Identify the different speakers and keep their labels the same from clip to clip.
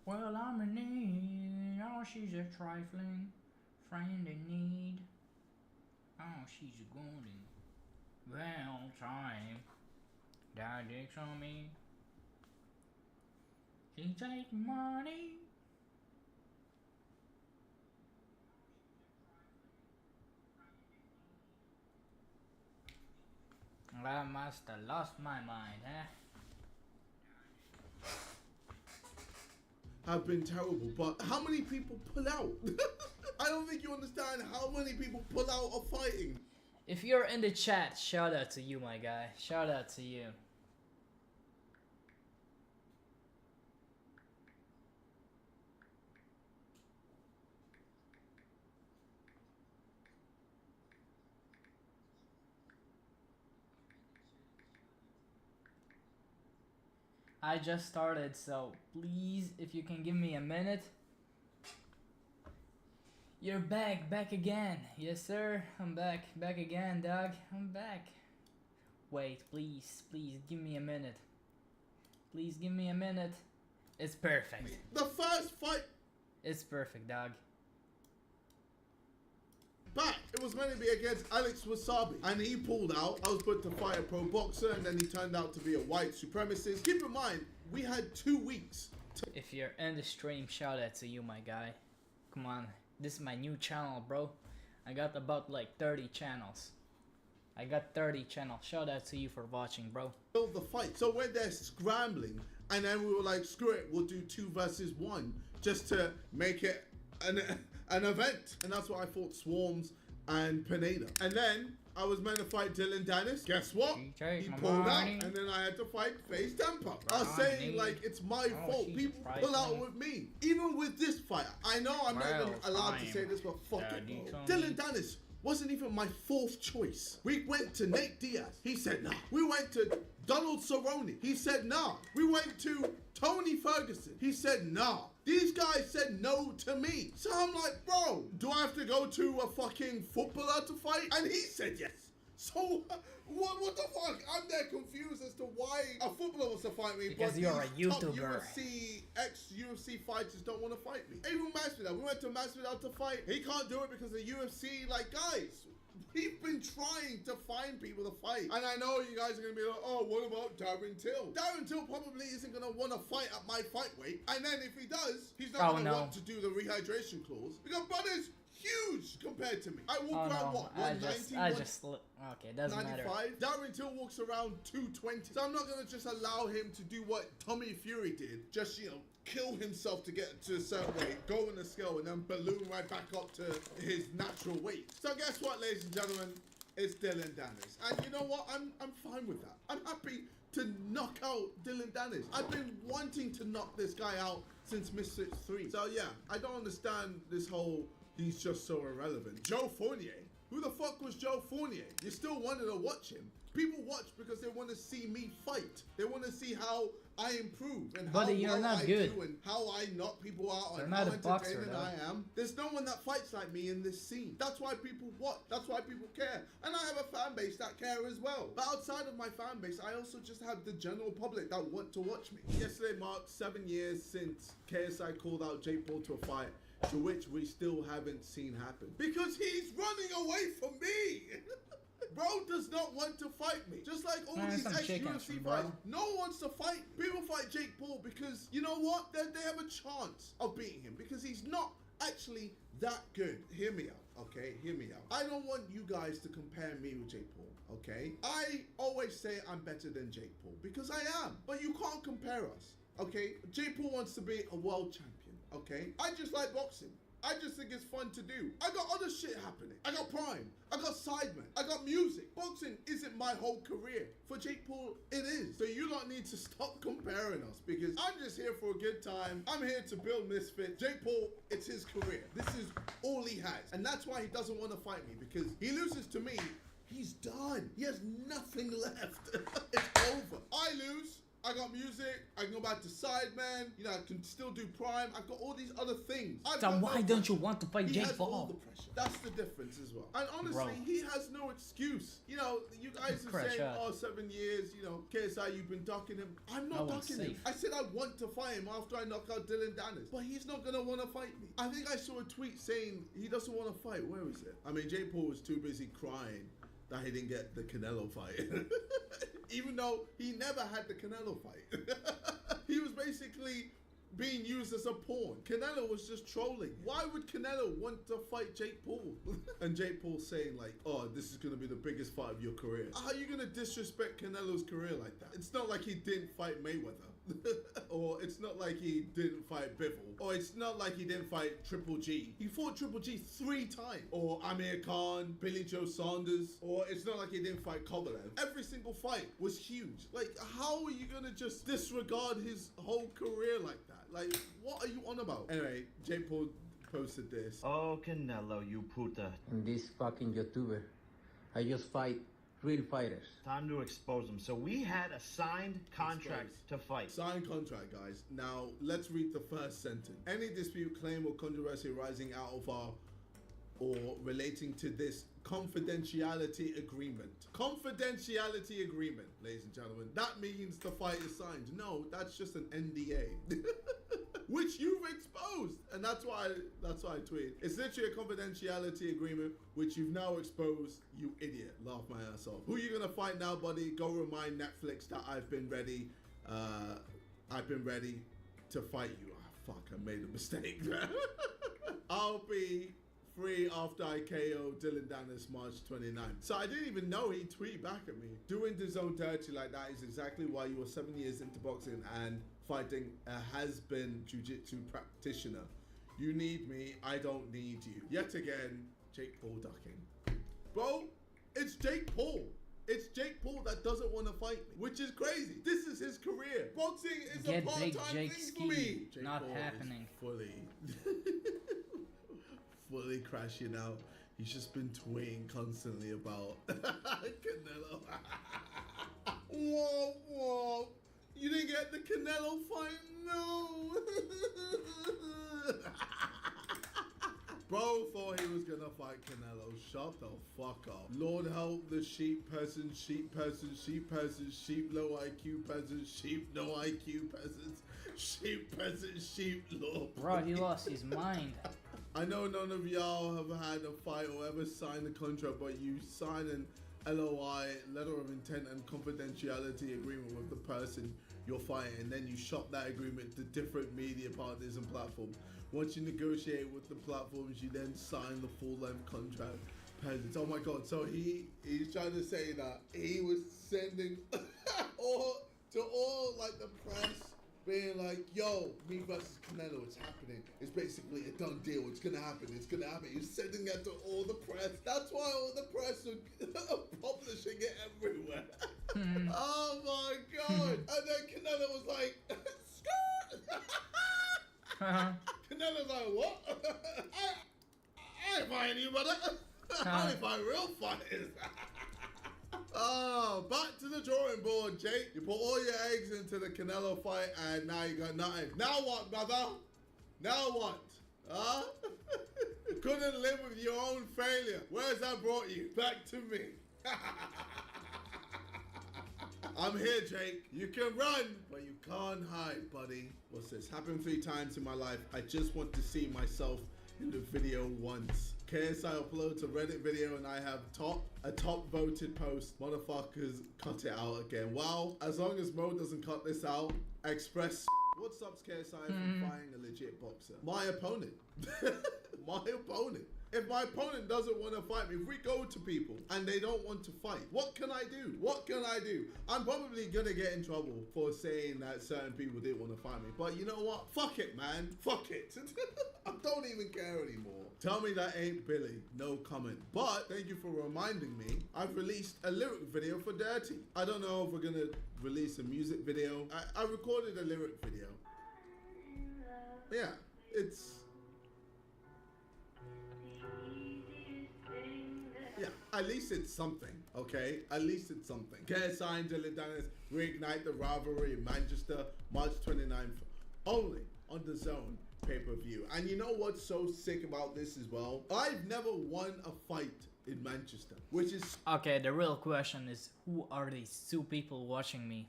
Speaker 1: Well, I'm in need. Oh, she's a trifling friend in need. Oh, she's a golden well time. That dicks on me. She take money. I must have lost my mind, eh?
Speaker 2: Have been terrible, but how many people pull out? I don't think you understand how many people pull out of fighting.
Speaker 1: If you're in the chat, shout out to you, my guy. Shout out to you. I just started, so please, if you can give me a minute. You're back again. Yes, sir. I'm back again, dog. I'm back. Wait, please, give me a minute. Please give me a minute. It's perfect.
Speaker 2: The first fight
Speaker 1: It's perfect, dog.
Speaker 2: back, it was meant to be against Alex Wasabi, and he pulled out. I was put to fight a pro boxer, and then he turned out to be a white supremacist. Keep in mind, we had 2 weeks.
Speaker 1: If you're in the stream, shout out to you, my guy. Come on, this is my new channel, bro. I got about like 30 channels. I got 30 channels. Shout out to you for watching, bro.
Speaker 2: The fight. So when they're scrambling, and then we were like, screw it, we'll do 2 versus 1 just to make it an event. And that's what I fought Swarms and Pineda. And then I was meant to fight Dylan Dennis. Guess what? He pulled out, and then I had to fight Face Temper. I was saying, like, it's my fault. People pull out with me. Even with this fight, I know I'm not even allowed to say this, but fuck it, bro. Dylan Dennis wasn't even my 4th choice. We went to Nate Diaz. He said nah. We went to Donald Cerrone. He said nah. We went to Tony Ferguson. He said nah. These guys said no to me. So I'm like, bro, do I have to go to a fucking footballer to fight? And he said yes. So what the fuck? I'm there confused as to why a footballer wants to fight me.
Speaker 1: Because
Speaker 2: but
Speaker 1: you're a
Speaker 2: these top
Speaker 1: YouTuber.
Speaker 2: ex-UFC fighters don't want to fight me. Even Masvidal, we went to Masvidal to fight. He can't do it because the UFC, like, guys, we've been trying to find people to fight. And I know you guys are going to be like, oh, what about Darren Till? Darren Till probably isn't going to want to fight at my fight weight. And then if he does, he's not going to want to do the rehydration clause. Because brother's huge compared to me. I walk around, what, 190?
Speaker 1: Okay, doesn't
Speaker 2: 95.
Speaker 1: matter.
Speaker 2: Darren Till walks around 220. So I'm not going to just allow him to do what Tommy Fury did. Just, you know, kill himself to get to a certain weight, go in the scale, and then balloon right back up to his natural weight. So guess what, ladies and gentlemen? It's Dylan Dennis. And you know what? I'm fine with that. I'm happy to knock out Dylan Dennis. I've been wanting to knock this guy out since Misfits 3. So yeah, I don't understand this whole he's just so irrelevant. Joe Fournier. Who the fuck was Joe Fournier? You still wanted to watch him. People watch because they want to see me fight. They want to see how I improve and how well I do and how I knock people out and how entertaining I am. There's no one that fights like me in this scene. That's why people watch. That's why people care. And I have a fan base that care as well. But outside of my fan base, I also just have the general public that want to watch me. Yesterday marked 7 years since KSI called out Jake Paul to a fight, to which we still haven't seen happen. Because he's running away from me! Bro does not want to fight me. Just like all these ex-UFC fights. No one wants to fight. People fight Jake Paul because, you know what? They have a chance of beating him because he's not actually that good. Hear me out, okay? Hear me out. I don't want you guys to compare me with Jake Paul, okay? I always say I'm better than Jake Paul because I am. But you can't compare us, okay? Jake Paul wants to be a world champion, okay? I just like boxing. I just think it's fun to do. I got other shit happening. I got Prime. I got Sidemen. I got music. Boxing isn't my whole career. For Jake Paul, it is. So you don't need to stop comparing us because I'm just here for a good time. I'm here to build Misfit. Jake Paul, it's his career. This is all he has. And that's why he doesn't want to fight me because he loses to me. He's done. He has nothing left. It's over. I lose. I got music. I can go back to Sideman. You know, I can still do Prime. I've got all these other things.
Speaker 1: So why don't you want to fight
Speaker 2: He
Speaker 1: Jake
Speaker 2: has all
Speaker 1: Paul?
Speaker 2: the pressure. That's the difference as well. And honestly,
Speaker 1: Bro.
Speaker 2: he has no excuse. You know, you guys are saying,
Speaker 1: Pressure.
Speaker 2: oh, 7 years, you know, KSI, you've been ducking him. I'm not
Speaker 1: No one's
Speaker 2: ducking him.
Speaker 1: safe.
Speaker 2: I said I want to fight him after I knock out Dylan Dennis. But he's not going to want to fight me. I think I saw a tweet saying he doesn't want to fight. Where is it? I mean, Jake Paul was too busy crying that he didn't get the Canelo fight. Even though he never had the Canelo fight. He was basically being used as a pawn. Canelo was just trolling. Why would Canelo want to fight Jake Paul? And Jake Paul saying like, oh, this is going to be the biggest fight of your career. How are you going to disrespect Canelo's career like that? It's not like he didn't fight Mayweather. Or it's not like he didn't fight Bivol. Or it's not like he didn't fight Triple G. He fought Triple G 3 times. Or Amir Khan, Billy Joe Saunders. Or it's not like he didn't fight Kovalev. Every single fight was huge. Like, how are you gonna just disregard his whole career like that? Like, what are you on about? Anyway, Jake Paul posted this.
Speaker 3: Oh, Canelo, you puta.
Speaker 4: And this fucking YouTuber, I just fight real fighters.
Speaker 3: Time to expose him. So we had a signed contract to fight.
Speaker 2: Signed contract, guys. Now, let's read the first sentence. Any dispute, claim, or controversy arising out of our or relating to this confidentiality agreement. Confidentiality agreement, ladies and gentlemen. That means the fight is signed. No, that's just an NDA. Which you've exposed. And that's why I tweeted. It's literally a confidentiality agreement which you've now exposed, you idiot. Laugh my ass off. Who you gonna fight now, buddy? Go remind Netflix that I've been ready. I've been ready to fight you. Ah, fuck, I made a mistake. I'll be free after I KO Dylan Dennis March 29th. So I didn't even know he'd tweet back at me. Doing the zone dirty like that is exactly why you were 7 years into boxing and fighting a has-been jiu-jitsu practitioner. You need me, I don't need you. Yet again, Jake Paul ducking. Bro, it's Jake Paul. It's Jake Paul that doesn't want to fight me, which is crazy. This is his career. Boxing is
Speaker 1: Get
Speaker 2: a
Speaker 1: big
Speaker 2: part-time
Speaker 1: Jake
Speaker 2: thing
Speaker 1: ski.
Speaker 2: for me. Jake
Speaker 1: Not
Speaker 2: Paul
Speaker 1: happening.
Speaker 2: Is fully crashing out. He's just been tweeting constantly about Canelo. Whoa, whoa. You didn't get the Canelo fight? No. Bro thought he was gonna fight Canelo. Shut the fuck up. Lord help the sheep person, sheep person, sheep person, sheep low IQ person, sheep no IQ peasants, sheep peasant, sheep Lord.
Speaker 1: Bro, he lost his mind.
Speaker 2: I know none of y'all have had a fight or ever signed a contract, but you sign an LOI, letter of intent and confidentiality agreement with the person you're fighting, and then you shop that agreement to different media partners and platforms. Once you negotiate with the platforms, you then sign the full-length contract. Oh my God, so he's trying to say that he was sending all like the press, being like, yo, me versus Canelo, it's happening. It's basically a done deal. It's gonna happen. It's gonna happen. He's sending it to all the press. That's why all the press are publishing it everywhere. Oh my God. And then Canelo was like, skirt. Canelo's like, what? I ain't fighting you, brother. I only fight real fighters. Oh, back to the drawing board, Jake. You put all your eggs into the Canelo fight and now you got nothing. Now what, brother? Now what? Huh? Couldn't live with your own failure. Where's that brought you? Back to me. I'm here, Jake. You can run, but you can't hide, buddy. What's this? Happened 3 times in my life. I just want to see myself in the video once. KSI uploads a Reddit video and I have a top voted post. Motherfuckers cut it out again. Well, as long as Mo doesn't cut this out, express what stops KSI from fighting a legit boxer? My opponent. My opponent. If my opponent doesn't want to fight me, if we go to people and they don't want to fight, what can I do? What can I do? I'm probably going to get in trouble for saying that certain people didn't want to fight me. But you know what? Fuck it, man. Fuck it. I don't even care anymore. Tell me that ain't Billy. No comment. But thank you for reminding me. I've released a lyric video for Dirty. I don't know if we're going to release a music video. I recorded a lyric video. Yeah, it's... Yeah, At least it's something, okay? At least it's something. Get signed, Dylan Dennis, reignite the rivalry in Manchester, March 29th, only on the Zone pay-per-view. And you know what's so sick about this as well? I've never won a fight in Manchester, which is...
Speaker 1: Okay, the real question is, who are these two people watching me?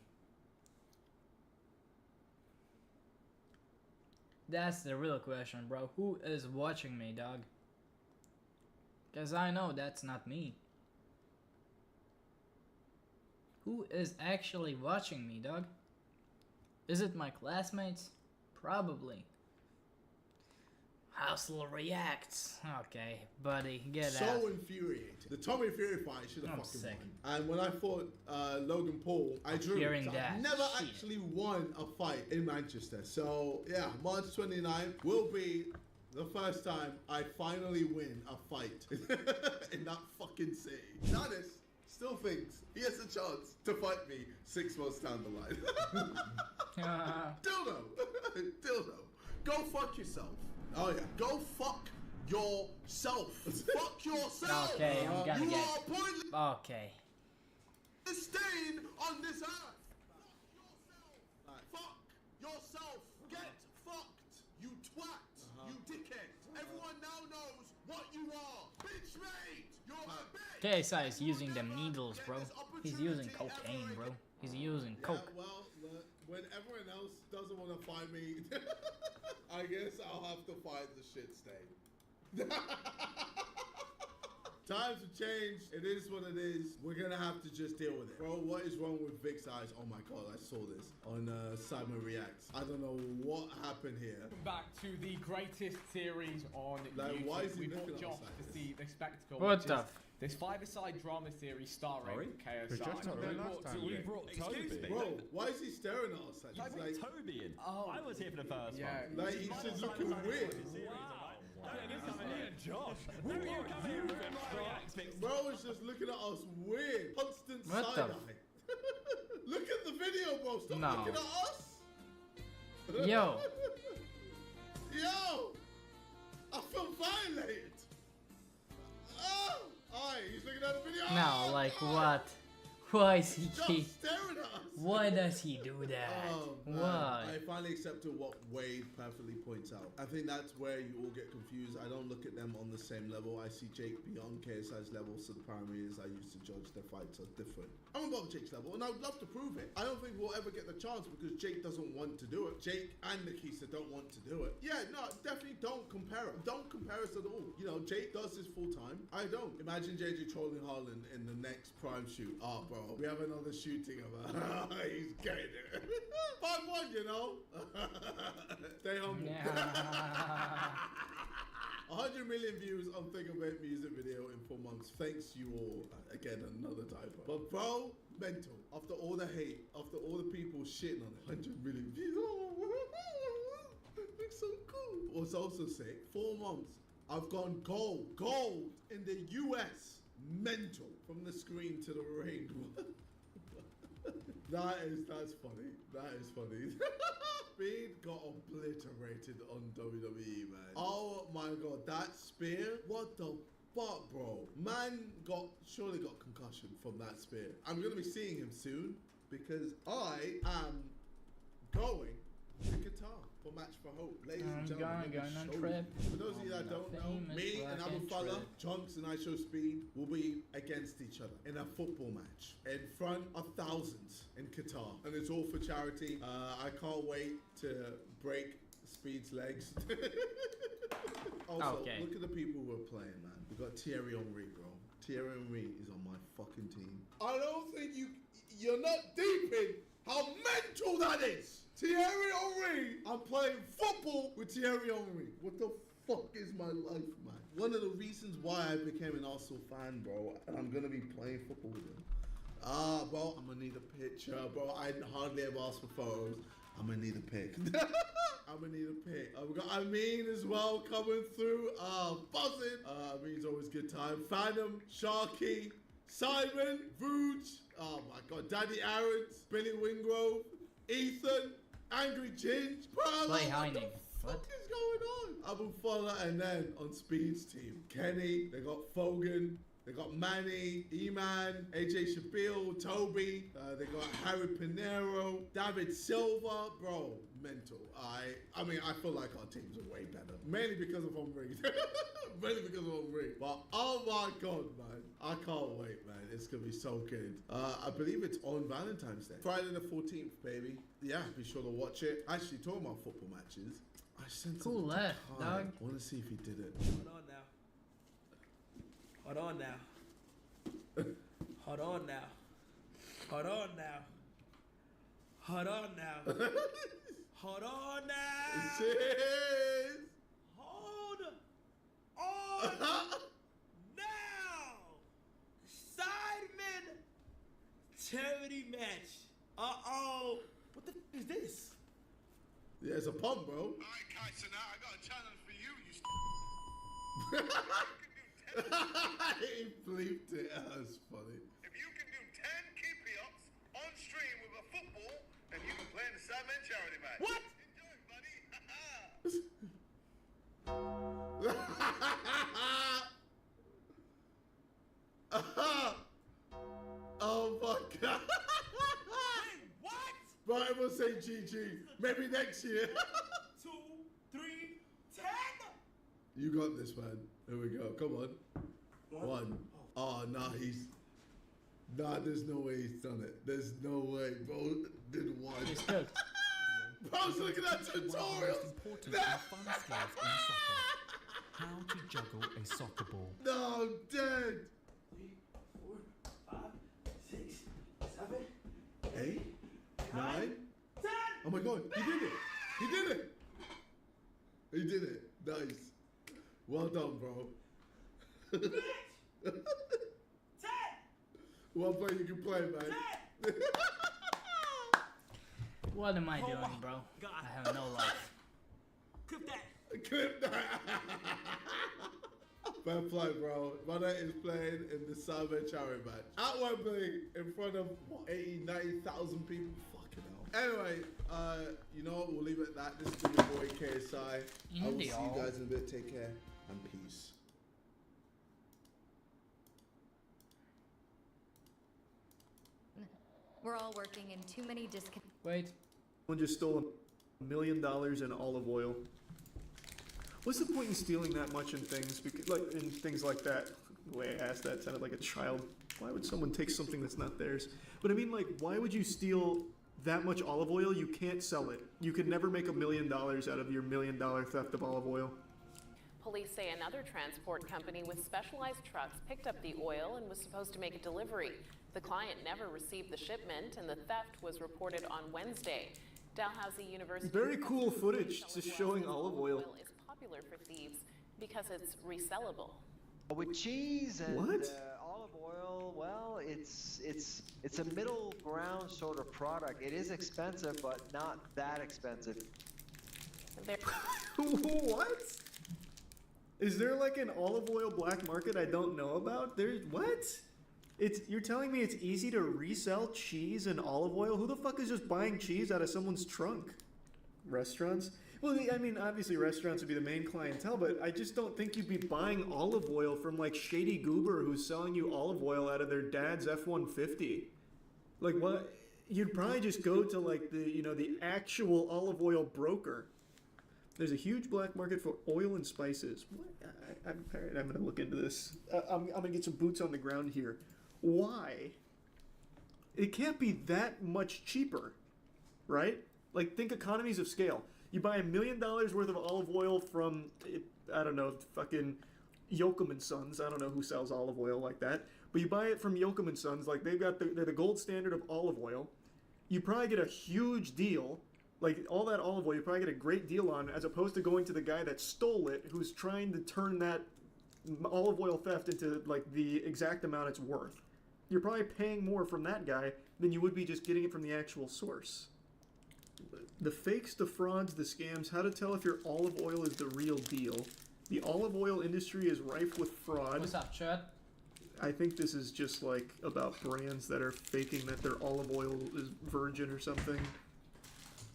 Speaker 1: That's the real question, bro. Who is watching me, dog? Because I know that's not me. Who is actually watching me, dog? Is it my classmates? Probably. Hustle reacts. Okay, buddy, get
Speaker 2: so
Speaker 1: out.
Speaker 2: infuriating. The Tommy Fury fight should have
Speaker 1: I'm
Speaker 2: fucking
Speaker 1: sick.
Speaker 2: won. And when I fought Logan Paul, I drew.
Speaker 1: hearing
Speaker 2: So
Speaker 1: that
Speaker 2: I've never
Speaker 1: shit.
Speaker 2: actually won a fight in Manchester. So yeah, March 29th will be the first time I finally win a fight in that fucking city. Dennis still thinks he has a chance to fight me 6 months down the line. Dildo. Dildo. Go fuck yourself. Oh yeah. Go fuck yourself. Fuck yourself.
Speaker 1: Okay, I'm gonna
Speaker 2: you
Speaker 1: get...
Speaker 2: are a pointless
Speaker 1: Okay.
Speaker 2: stain on this earth. Fuck yourself. Get fucked. You twat. You dickhead. Everyone now knows what you are. Bitch mate. You're a bitch.
Speaker 1: KSI is using them needles, bro. He's using cocaine, bro. He's using coke.
Speaker 2: Yeah, well, look, when everyone else doesn't want to fight me, I guess I'll have to fight the shit stain. Times have changed. It is what it is. We're gonna have to just deal with it. Bro, what is wrong with Vic's eyes? Oh my god, I saw this on Simon Reacts. I don't know what happened here.
Speaker 5: Welcome back to the greatest series on
Speaker 2: Like,
Speaker 5: YouTube.
Speaker 2: why is he
Speaker 5: We brought
Speaker 2: looking at us
Speaker 5: Josh
Speaker 2: like
Speaker 5: to
Speaker 2: this?
Speaker 5: see the spectacle.
Speaker 1: What
Speaker 5: which
Speaker 1: the
Speaker 5: is this five-a-side drama series starring KSI.
Speaker 6: Just not there last time. We brought Toby.
Speaker 2: Bro, why is he staring at us? Like, he's like,
Speaker 6: Toby in.
Speaker 5: Oh.
Speaker 6: I was here for the first
Speaker 5: Yeah.
Speaker 6: one.
Speaker 2: like he's just looking weird.
Speaker 6: Josh. Don't you come here with Reacts.
Speaker 2: Bro is just looking at us weird. Constant
Speaker 1: What
Speaker 2: side
Speaker 1: the
Speaker 2: eye. Look at the video, bro. Stop
Speaker 1: No.
Speaker 2: looking at us.
Speaker 1: Yo.
Speaker 2: Yo. I feel violated. Oh. Alright, he's looking at the video.
Speaker 1: Now,
Speaker 2: Oh,
Speaker 1: like,
Speaker 2: God.
Speaker 1: what? Why is he
Speaker 2: Stop
Speaker 1: keep...
Speaker 2: staring at us.
Speaker 1: Why does he do that?
Speaker 2: Oh, man.
Speaker 1: Why?
Speaker 2: I finally accepted what Wade perfectly points out. I think that's where you all get confused. I don't look at them on the same level. I see Jake beyond KSI's level, so the parameters I use to judge their fights are different. I'm above Jake's level, and I would love to prove it. I don't think we'll ever get the chance because Jake doesn't want to do it. Jake and Nikisa don't want to do it. Yeah, no, definitely don't compare it. Don't compare us at all. You know, Jake does this full time. I don't. Imagine JJ trolling Harlan in the next Prime shoot. Oh, bro, we have another shooting of her. He's getting it. 5-1, you know. Stay humble. 100 million views on Think of It music video in 4 months. Thanks you all. Again, another typo. But bro, mental. After all the hate, after all the people shitting on it, 100 million views. Looks so cool. What's also sick, 4 months. I've gone gold in the US. Mental. From the screen to the ring. That's funny. That is funny. Speed got obliterated on WWE, man. Oh my god, that spear? What the fuck, bro? Man surely got concussion from that spear. I'm gonna be seeing him soon because I am going to Qatar for Match for Hope. Ladies and gentlemen,
Speaker 1: I'm going
Speaker 2: let me
Speaker 1: on
Speaker 2: show
Speaker 1: trip.
Speaker 2: you. For those of you that don't know,
Speaker 1: famous
Speaker 2: me and Abu
Speaker 1: fucking
Speaker 2: Fala,
Speaker 1: trip.
Speaker 2: Chunks and I Show Speed will be against each other in a football match in front of thousands in Qatar. And it's all for charity. I can't wait to break Speed's legs. Also,
Speaker 1: Okay.
Speaker 2: look at the people who are playing, man. We've got Thierry Henry, bro. Thierry Henry is on my fucking team. I don't think you're not deep in how mental that is. Thierry Henry. I'm playing football with Thierry Henry. What the fuck is my life, man? One of the reasons why I became an Arsenal fan, bro, and I'm gonna be playing football with him. Bro, I'm gonna need a picture, bro. I hardly ever ask for photos. I'm gonna need a pic. I'm gonna need a pic. We got Amin as well coming through. Buzzing. Amin's always good time. Phantom, Sharky, Simon, Vooch. Oh my god, Daddy Aarons, Billy Wingrove, Ethan, Angry Ginge. Bro,
Speaker 1: Play
Speaker 2: what
Speaker 1: Heining.
Speaker 2: the
Speaker 1: What?
Speaker 2: fuck is going on? Abu Fala, and then on Speed's team, Kenny. They got Fogan, They got Manny, E-Man, AJ Shabil, Toby. They got Harry Pinero, David Silva. Bro, mental. I mean, I feel like our teams are way better. Mainly because of Henri. Mainly because of Henri. But oh my God, man. I can't wait, man. It's going to be so good. I believe it's on Valentine's Day. Friday the 14th, baby. Yeah, be sure to watch it. Actually, talking about football matches, I sent
Speaker 1: Cool
Speaker 2: him
Speaker 1: left,
Speaker 2: to Kai.
Speaker 1: dog.
Speaker 2: I want to see if he did it.
Speaker 7: Hold on now. Hold on now. Hold on now. Hold on now. Hold on now.
Speaker 2: Cheers.
Speaker 7: Hold on now. Sidemen charity match. Uh-oh. What the f is this?
Speaker 2: Yeah, it's a pump, bro.
Speaker 8: Alright, Kai, so now I got a challenge for you, you
Speaker 2: He bleeped it. That was funny.
Speaker 8: If you can do 10 keepy-ups on stream with a football, then you can play in the Sidemen charity match.
Speaker 7: What?
Speaker 8: Enjoy, buddy.
Speaker 2: Oh my God.
Speaker 7: Wait, what?
Speaker 2: Bro, everyone say GG. Maybe next year.
Speaker 7: 2, 3, 10.
Speaker 2: You got this, man. Here we go. Come on. One. Oh, nah, Nah, there's no way he's done it. There's no way, bro. Did one.
Speaker 1: He's cooked.
Speaker 2: Bro's looking at tutorials.
Speaker 9: Important and fun skills in soccer. How to juggle a soccer ball.
Speaker 2: No, I'm dead.
Speaker 7: 3, 4, 5, 6, 7,
Speaker 2: 8, 9.
Speaker 7: 10.
Speaker 2: Oh my God, he did it. He did it. He did it. Nice. Well done, bro.
Speaker 7: Bitch. 10.
Speaker 2: One play you can play, man.
Speaker 7: 10.
Speaker 1: What am I
Speaker 7: Oh
Speaker 1: doing,
Speaker 7: my
Speaker 1: bro?
Speaker 7: God.
Speaker 1: I have no life.
Speaker 7: Clip that.
Speaker 2: Clip that. Fair play, bro. Runner is playing in the Sidemen charity match at Wembley in front of what, 80, 90,000 people. Fucking hell. Anyway, you know what? We'll leave it at that. This is the boy KSI. I will see you guys in a bit. Take care and peace.
Speaker 10: We're all working in too many
Speaker 1: Wait.
Speaker 11: Someone just stole $1 million in olive oil. What's the point in stealing that much in things? Because, like, in things like that. The way I asked that sounded like a child. Why would someone take something that's not theirs? But I mean, like, why would you steal that much olive oil? You can't sell it. You could never make $1 million out of your $1 million theft of olive oil.
Speaker 12: Police say another transport company with specialized trucks picked up the oil and was supposed to make a delivery. The client never received the shipment, and the theft was reported on Wednesday. Dalhousie University.
Speaker 11: Very cool footage just showing olive oil.
Speaker 12: Is popular for thieves because it's resellable.
Speaker 13: With cheese and
Speaker 11: What?
Speaker 13: olive oil, well, it's a middle ground sort of product. It is expensive, but not that expensive.
Speaker 11: What? Is there like an olive oil black market I don't know about? There's what? You're telling me it's easy to resell cheese and olive oil? Who the fuck is just buying cheese out of someone's trunk? Restaurants? Well, I mean, obviously restaurants would be the main clientele, but I just don't think you'd be buying olive oil from like Shady Goober who's selling you olive oil out of their dad's F-150. Like what? You'd probably just go to like the actual olive oil broker. There's a huge black market for oil and spices. What? I'm going to look into this. I'm going to get some boots on the ground here. Why? It can't be that much cheaper, right? Like, think economies of scale. You buy $1 million worth of olive oil from, I don't know, fucking Yoakum & Sons. I don't know who sells olive oil like that. But you buy it from Yoakum & Sons. Like, they're the gold standard of olive oil. You probably get a huge deal. Like, all that olive oil, you probably get a great deal on, as opposed to going to the guy that stole it, who's trying to turn that olive oil theft into, like, the exact amount it's worth. You're probably paying more from that guy than you would be just getting it from the actual source. The fakes, the frauds, the scams, how to tell if your olive oil is the real deal. The olive oil industry is rife with fraud.
Speaker 1: What's up, Chad?
Speaker 11: I think this is just, like, about brands that are faking that their olive oil is virgin or something.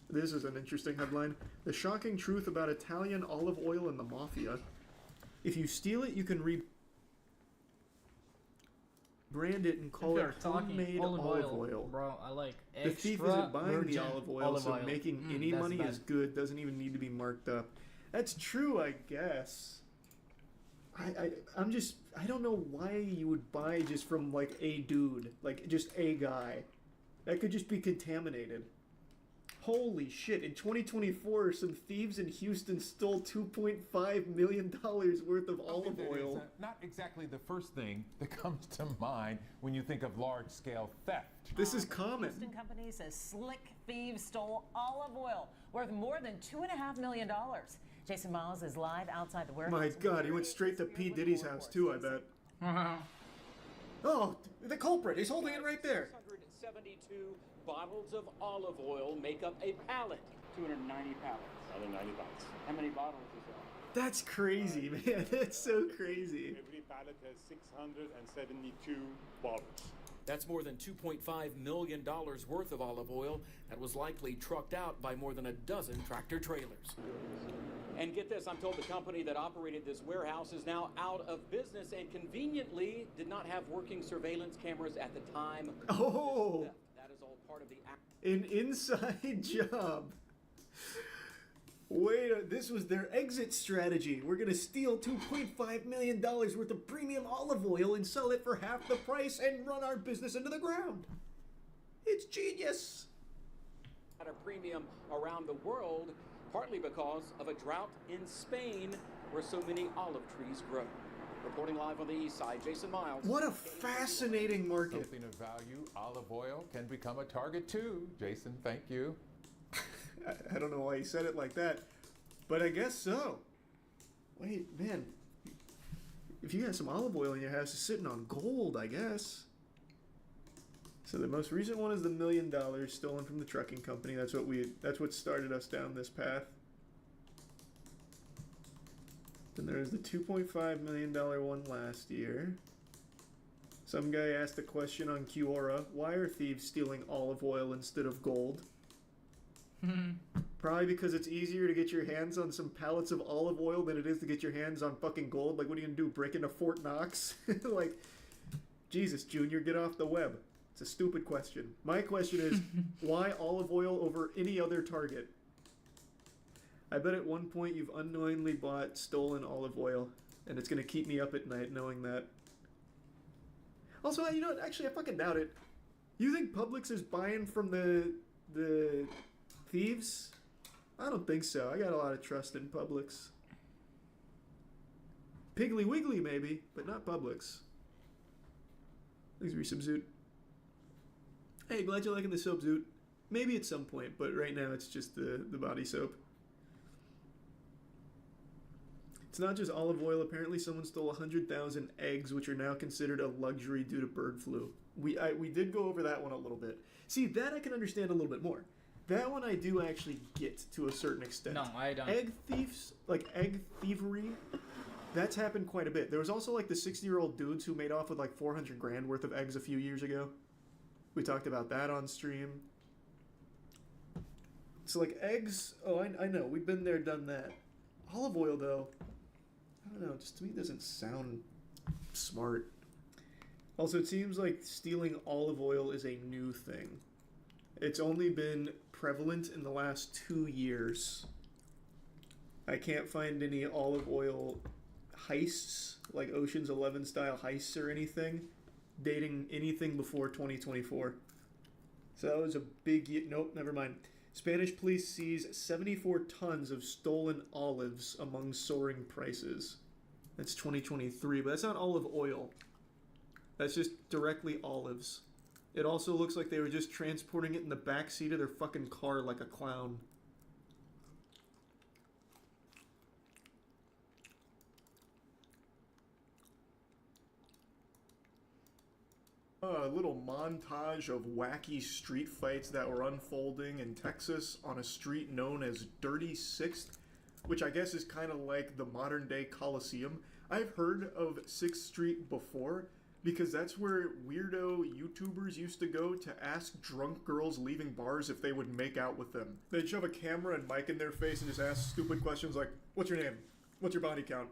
Speaker 11: This is an interesting headline. The shocking truth about Italian olive oil and the mafia. If you steal it, you can brand it and call
Speaker 1: If
Speaker 11: it
Speaker 1: you're talking
Speaker 11: homemade olive oil.
Speaker 1: bro, I like
Speaker 11: The
Speaker 1: extra
Speaker 11: thief isn't buying
Speaker 1: virgin
Speaker 11: the olive oil, so making any
Speaker 1: that's
Speaker 11: money
Speaker 1: bad.
Speaker 11: is good. Doesn't even need to be marked up. That's true, I guess. I don't know why you would buy just from like a dude, like just a guy. That could just be contaminated. Holy shit, in 2024, some thieves in Houston stole $2.5 million worth of olive oil.
Speaker 14: Not exactly the first thing that comes to mind when you think of large-scale theft.
Speaker 11: This is common.
Speaker 15: Houston company says slick thieves stole olive oil worth more than $2.5 million. Jason Miles is live outside the warehouse.
Speaker 11: My God, he went straight to P. Diddy's house too, I bet. Oh, the culprit, he's holding it right there.
Speaker 16: 672 bottles of olive oil make up a pallet. 290 pallets. 290 pallets. How many bottles is that?
Speaker 11: That's crazy, man. That's so crazy.
Speaker 17: Every pallet has 672 bottles.
Speaker 18: That's more than $2.5 million worth of olive oil that was likely trucked out by more than a dozen tractor trailers.
Speaker 16: And get this, I'm told the company that operated this warehouse is now out of business and conveniently did not have working surveillance cameras at the time.
Speaker 11: Oh!
Speaker 16: That is all part of the act.
Speaker 11: An inside job. Wait, this was their exit strategy. We're gonna steal $2.5 million worth of premium olive oil and sell it for half the price and run our business into the ground. It's genius.
Speaker 16: At a premium around the world, partly because of a drought in Spain where so many olive trees grow. Reporting live on the east side, Jason Miles.
Speaker 11: What a fascinating market.
Speaker 14: Something of value, olive oil, can become a target too. Jason, thank you.
Speaker 11: I don't know why he said it like that, but I guess so. Wait, man. If you have some olive oil in your house, it's sitting on gold, I guess. So the most recent one is the $1 million stolen from the trucking company. That's what started us down this path. Then there's the $2.5 million one last year. Some guy asked a question on Quora, why are thieves stealing olive oil instead of gold? Probably because it's easier to get your hands on some pallets of olive oil than it is to get your hands on fucking gold. Like, what are you gonna do, break into Fort Knox? Like, Jesus, Junior, get off the web. It's a stupid question. My question is, why olive oil over any other target? I bet at one point you've unknowingly bought stolen olive oil, and it's gonna keep me up at night knowing that. Also, you know what? Actually, I fucking doubt it. You think Publix is buying from the thieves? I don't think so. I got a lot of trust in Publix. Piggly Wiggly maybe, but not Publix. Thanks, Resubzoot. Hey, glad you're liking the soap, Zoot. Maybe at some point, but right now it's just the body soap. It's not just olive oil. Apparently someone stole 100,000 eggs, which are now considered a luxury due to bird flu. We did go over that one a little bit. See, that I can understand a little bit more. That one I do actually get to a certain extent.
Speaker 1: No, I don't.
Speaker 11: Egg thieves, like egg thievery, that's happened quite a bit. There was also like the 60-year-old dudes who made off with like 400 grand worth of eggs a few years ago. We talked about that on stream. So like eggs, oh, I know, we've been there, done that. Olive oil though, I don't know, just to me it doesn't sound smart. Also, it seems like stealing olive oil is a new thing. It's only been prevalent in the last 2 years. I can't find any olive oil heists, like Ocean's 11 style heists or anything, dating anything before 2024. So that was a big... Nope, never mind. Spanish police seize 74 tons of stolen olives among soaring prices. That's 2023, but that's not olive oil. That's just directly olives. It also looks like they were just transporting it in the back seat of their fucking car like a clown. A little montage of wacky street fights that were unfolding in Texas on a street known as Dirty Sixth, which I guess is kind of like the modern day Coliseum. I've heard of 6th Street before, because that's where weirdo YouTubers used to go to ask drunk girls leaving bars if they would make out with them. They'd shove a camera and mic in their face and just ask stupid questions like, what's your name? What's your body count?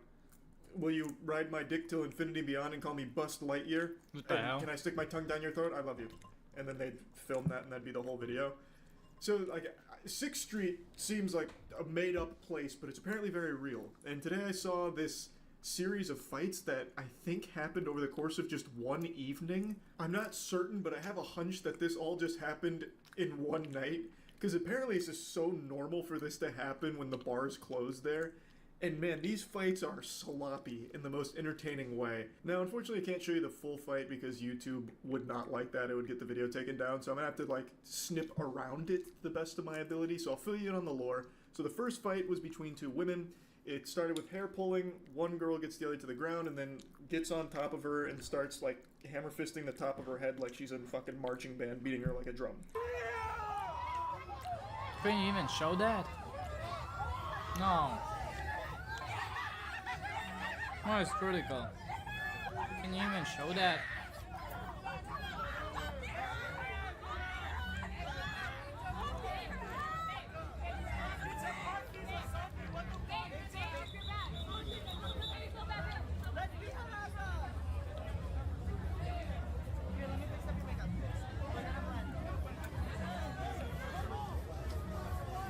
Speaker 11: will you ride my dick till infinity beyond and call me Bust Lightyear?
Speaker 1: What the hell?
Speaker 11: Can I stick my tongue down your throat? I love you. And then they'd film that, and that'd be the whole video. So, like, 6th Street seems like a made-up place, but it's apparently very real. And today I saw this series of fights that I think happened over the course of just one evening. I'm not certain, but I have a hunch that this all just happened in one night, because apparently it's just so normal for this to happen when the bars close there. And man, these fights are sloppy in the most entertaining way. Now, unfortunately, I can't show you the full fight because YouTube would not like that. It would get the video taken down. So I'm gonna have to like snip around it to the best of my ability. So I'll fill you in on the lore. So the first fight was between two women. It started with hair pulling. One girl gets the other to the ground and then gets on top of her and starts like hammer fisting the top of her head like she's in fucking marching band, beating her like a drum.
Speaker 1: Can you even show that? No. Oh, it's critical. Can you even show that?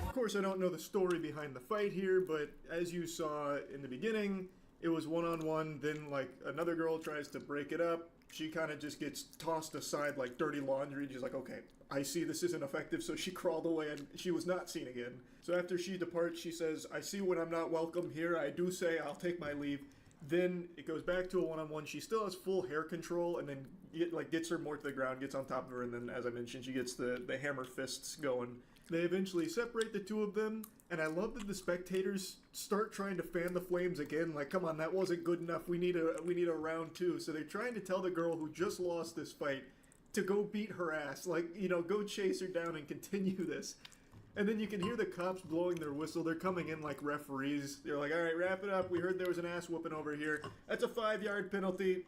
Speaker 11: Of course, I don't know the story behind the fight here, but as you saw in the beginning, it was one-on-one, then like another girl tries to break it up. She kind of just gets tossed aside like dirty laundry. She's like, okay, I see this isn't effective, so she crawled away and she was not seen again. So after she departs, she says, I see when I'm not welcome here. I do say I'll take my leave. Then it goes back to a one-on-one. She still has full hair control and then gets her more to the ground, gets on top of her, and then, as I mentioned, she gets the hammer fists going. They eventually separate the two of them, and I love that the spectators start trying to fan the flames again. Like, come on, that wasn't good enough. We need a round two. So they're trying to tell the girl who just lost this fight to go beat her ass. Like, you know, go chase her down and continue this. And then you can hear the cops blowing their whistle. They're coming in like referees. They're like, all right, wrap it up. We heard there was an ass whooping over here. That's a 5-yard penalty.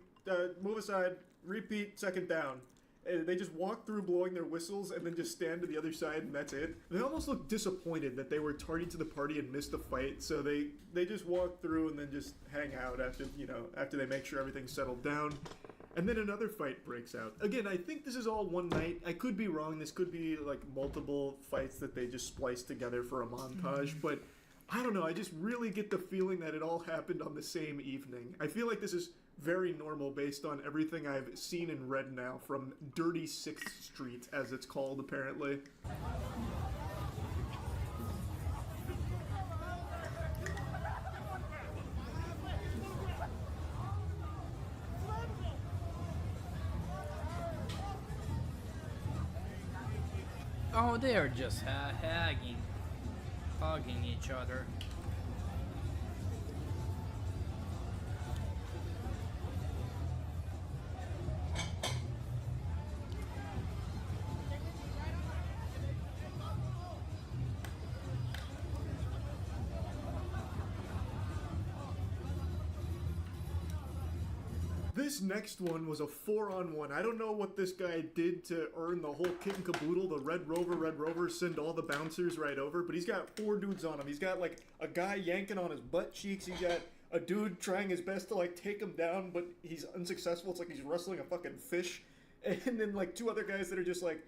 Speaker 11: Move aside. Repeat, second down. They just walk through blowing their whistles and then just stand to the other side and that's it. They almost look disappointed that they were tardy to the party and missed the fight, so they just walk through and then just hang out after, you know, after they make sure everything's settled down. And then another fight breaks out. Again, I think this is all one night. I could be wrong. This could be like multiple fights that they just spliced together for a montage, but I don't know. I just really get the feeling that it all happened on the same evening. I feel like this is very normal based on everything I've seen and read now from Dirty 6th Street, as it's called, apparently.
Speaker 1: Oh, they're just hugging each other.
Speaker 11: This next one was a 4-on-1. I don't know what this guy did to earn the whole kit and caboodle. The Red Rover, send all the bouncers right over. But he's got 4 dudes on him. He's got like a guy yanking on his butt cheeks. He's got a dude trying his best to like take him down, but he's unsuccessful. It's like he's wrestling a fucking fish. And then like 2 other guys that are just like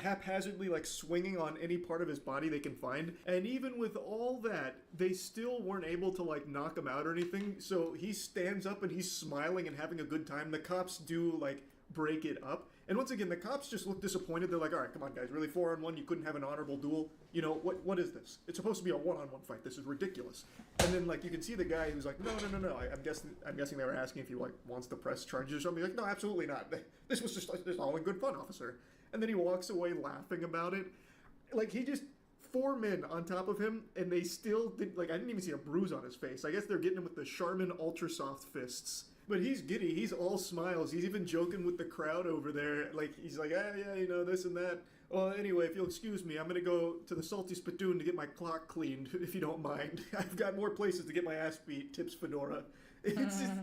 Speaker 11: haphazardly like swinging on any part of his body they can find. And even with all that, they still weren't able to like knock him out or anything. So he stands up and he's smiling and having a good time. The cops do like break it up. And once again, the cops just look disappointed. They're like, all right, come on guys, really 4-on-1? You couldn't have an honorable duel? You know, what is this? It's supposed to be a 1-on-1 fight. This is ridiculous. And then like you can see the guy who's like, no. I'm guessing they were asking if he like wants to press charges or something. Like, no, absolutely not. This was just all in good fun, officer. And then he walks away laughing about it. Like, he just 4 men on top of him, and they still did, like, I didn't even see a bruise on his face. I guess they're getting him with the Charmin Ultra Soft fists. But he's giddy. He's all smiles. He's even joking with the crowd over there. Like, he's like, yeah, you know, this and that. Well, anyway, if you'll excuse me, I'm going to go to the Salty Spittoon to get my clock cleaned, if you don't mind. I've got more places to get my ass beat, tips Fedora. It's just,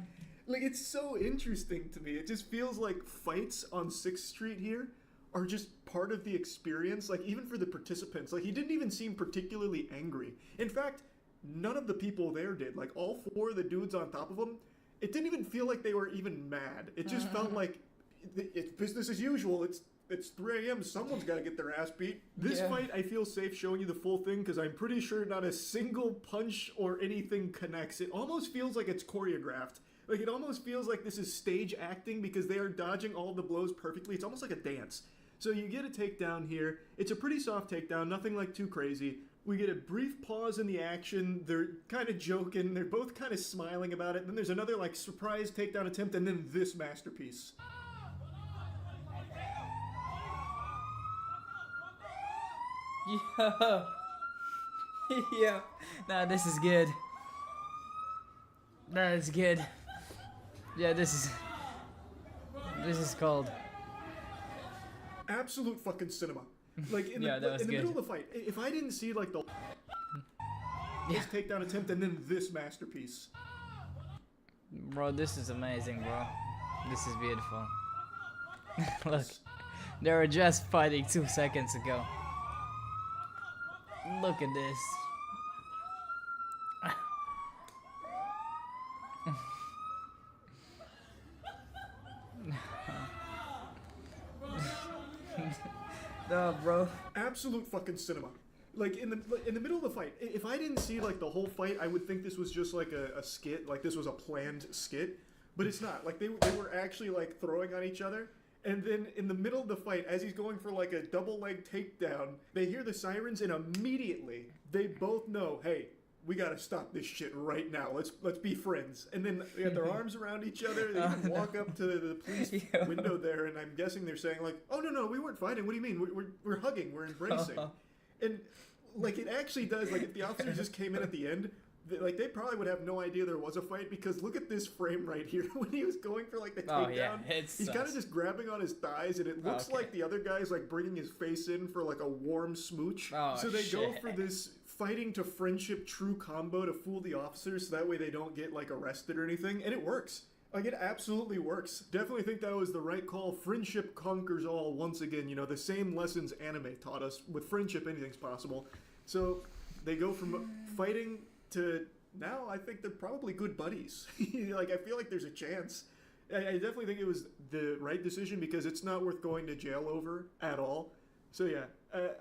Speaker 11: like, it's so interesting to me. It just feels like fights on 6th Street here are just part of the experience, like even for the participants. Like, he didn't even seem particularly angry. In fact, none of the people there did. Like, all 4 of the dudes on top of them, it didn't even feel like they were even mad. It just felt like it's business as usual. It's 3 a.m. Someone's got to get their ass beat. This fight, I feel safe showing you the full thing because I'm pretty sure not a single punch or anything connects. It almost feels like it's choreographed. Like, it almost feels like this is stage acting because they are dodging all the blows perfectly. It's almost like a dance. So you get a takedown here. It's a pretty soft takedown, nothing like too crazy. We get a brief pause in the action. They're kind of joking. They're both kind of smiling about it. Then there's another, like, surprise takedown attempt, and then this masterpiece.
Speaker 1: Yo. Yo. Nah, this is good. That is good. Yeah, this is cold.
Speaker 11: Absolute fucking cinema. Like, in
Speaker 1: Yeah,
Speaker 11: the
Speaker 1: that was good.
Speaker 11: middle of the fight, if I didn't see, like, the this takedown attempt and then this masterpiece.
Speaker 1: Bro, this is amazing, bro. This is beautiful. Look, they were just fighting 2 seconds ago. Look at this. No, bro.
Speaker 11: Absolute fucking cinema. Like, in the middle of the fight, if I didn't see, like, the whole fight, I would think this was just, like, a skit. Like, this was a planned skit. But it's not. Like, they were actually, like, throwing on each other. And then in the middle of the fight, as he's going for, like, a double leg takedown, they hear the sirens, and immediately they both know, hey, we gotta stop this shit right now. Let's be friends. And then they got their arms around each other. They even walk up to the police window there, and I'm guessing they're saying, like, oh, no, we weren't fighting. What do you mean? We're hugging. We're embracing. And, like, it actually does. Like, if the officer just came in at the end, like, they probably would have no idea there was a fight, because look at this frame right here. When he was going for, like, the takedown, he's kind of just grabbing on his thighs, and it looks like the other guy's, like, bringing his face in for, like, a warm smooch. So they go for this fighting to friendship true combo to fool the officers, so that way they don't get, like, arrested or anything, and it works. Like, it absolutely works. Definitely think that was the right call. Friendship conquers all once again. You know, the same lessons anime taught us. With friendship, anything's possible. So they go from fighting to now I think they're probably good buddies. Like, I feel like there's a chance. I definitely think it was the right decision, because it's not worth going to jail over at all. So yeah,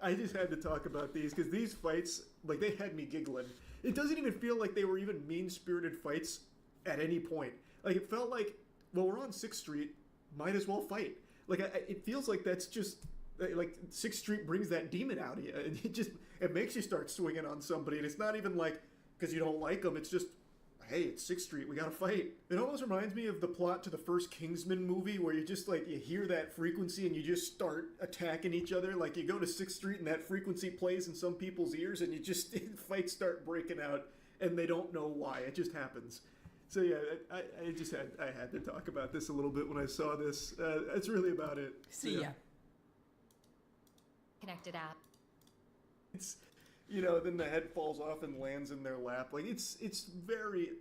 Speaker 11: I just had to talk about these, because these fights, like, they had me giggling. It doesn't even feel like they were even mean-spirited fights at any point. Like, it felt like, well, we're on 6th Street, might as well fight. Like, it feels like that's just, like, 6th Street brings that demon out of you, and it makes you start swinging on somebody, and it's not even like, because you don't like them, it's just, hey, it's 6th Street, we gotta fight. It almost reminds me of the plot to the first Kingsman movie, where you just, like, you hear that frequency and you just start attacking each other. Like, you go to 6th Street and that frequency plays in some people's ears, and you just, fights start breaking out, and they don't know why, it just happens. So yeah, I had to talk about this a little bit when I saw this. That's really about it.
Speaker 1: See ya.
Speaker 10: Connected app.
Speaker 11: It's, you know, then the head falls off and lands in their lap. Like, it's very,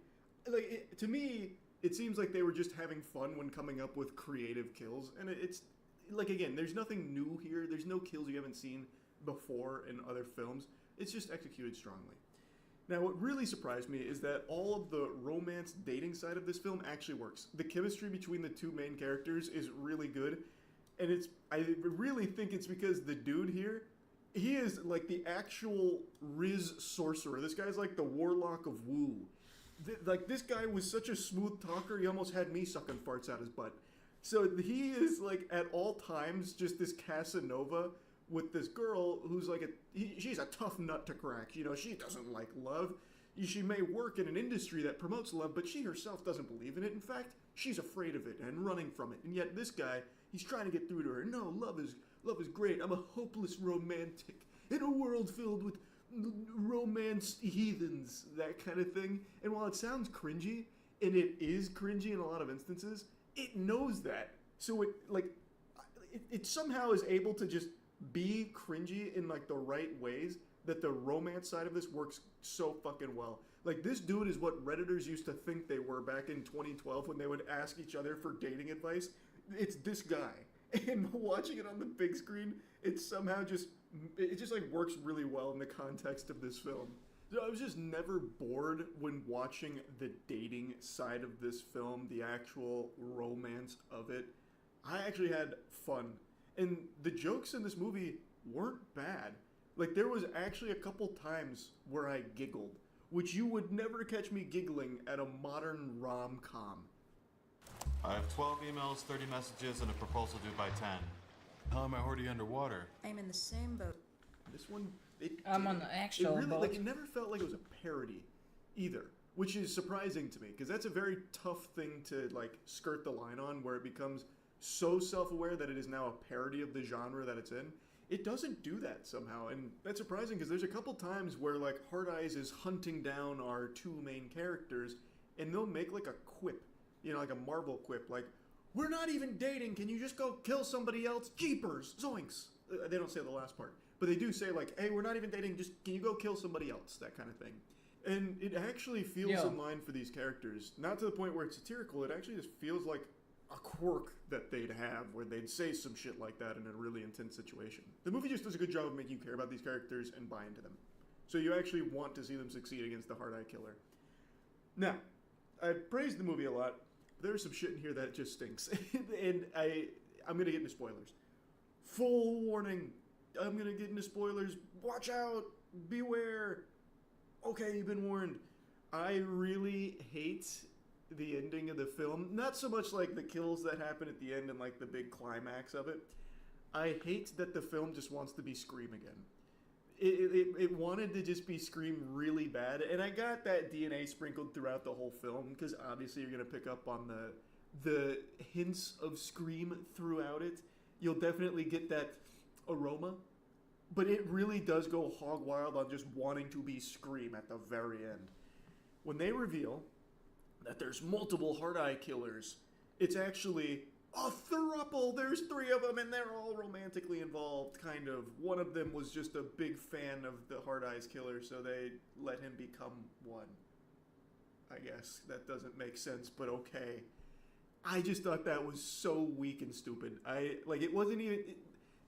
Speaker 11: like, to me, it seems like they were just having fun when coming up with creative kills. And it's, like, again, there's nothing new here. There's no kills you haven't seen before in other films. It's just executed strongly. Now, what really surprised me is that all of the romance dating side of this film actually works. The chemistry between the two main characters is really good. And I really think it's because the dude here, he is like the actual Riz sorcerer. This guy's like the warlock of Wu. Like, this guy was such a smooth talker, he almost had me sucking farts out his butt. So he is, like, at all times just this Casanova with this girl who's like she's a tough nut to crack. You know, she doesn't like love. She may work in an industry that promotes love, but she herself doesn't believe in it. In fact, she's afraid of it and running from it. And yet this guy, he's trying to get through to her. No, love is great. I'm a hopeless romantic in a world filled with romance heathens, that kind of thing. And while it sounds cringy, and it is cringy in a lot of instances, it knows that. So it somehow is able to just be cringy in, like, the right ways, that the romance side of this works so fucking well. Like, this dude is what Redditors used to think they were back in 2012 when they would ask each other for dating advice. It's this guy. And watching it on the big screen, it somehow just like works really well in the context of this film. I was just never bored when watching the dating side of this film, the actual romance of it. I actually had fun. And the jokes in this movie weren't bad. Like, there was actually a couple times where I giggled, which you would never catch me giggling at a modern rom-com.
Speaker 19: I have 12 emails, 30 messages, and a proposal due by 10. How am I already underwater?
Speaker 20: I'm in the same boat.
Speaker 11: This one,
Speaker 1: I'm on the actual
Speaker 11: it really,
Speaker 1: boat.
Speaker 11: like, it never felt like it was a parody either, which is surprising to me, because that's a very tough thing to, like, skirt the line on, where it becomes so self-aware that it is now a parody of the genre that it's in. It doesn't do that somehow, and that's surprising, because there's a couple times where, like, Hard Eyes is hunting down our two main characters, and they'll make, like, a quip, you know, like a Marvel quip, like, "We're not even dating, can you just go kill somebody else? Jeepers, zoinks." They don't say the last part, but they do say, like, "Hey, we're not even dating, just can you go kill somebody else?" That kind of thing. And it actually feels in line for these characters, not to the point where it's satirical, it actually just feels like a quirk that they'd have where they'd say some shit like that in a really intense situation. The movie just does a good job of making you care about these characters and buy into them. So you actually want to see them succeed against the Hard Eye Killer. Now, I praised the movie a lot. There's some shit in here that just stinks. And I'm going to get into spoilers. Full warning. I'm going to get into spoilers. Watch out. Beware. Okay, you've been warned. I really hate the ending of the film. Not so much like the kills that happen at the end and like the big climax of it. I hate that the film just wants to be Scream again. It wanted to just be Scream really bad, and I got that DNA sprinkled throughout the whole film, because obviously you're going to pick up on the hints of Scream throughout it. You'll definitely get that aroma, but it really does go hog wild on just wanting to be Scream at the very end. When they reveal that there's multiple Hard Eye Killers, it's actually a throuple. There's 3 of them, and they're all romantically involved, kind of. One of them was just a big fan of the Hard Eyes Killer, so they let him become one. I guess that doesn't make sense, but okay. I just thought that was so weak and stupid. It wasn't even,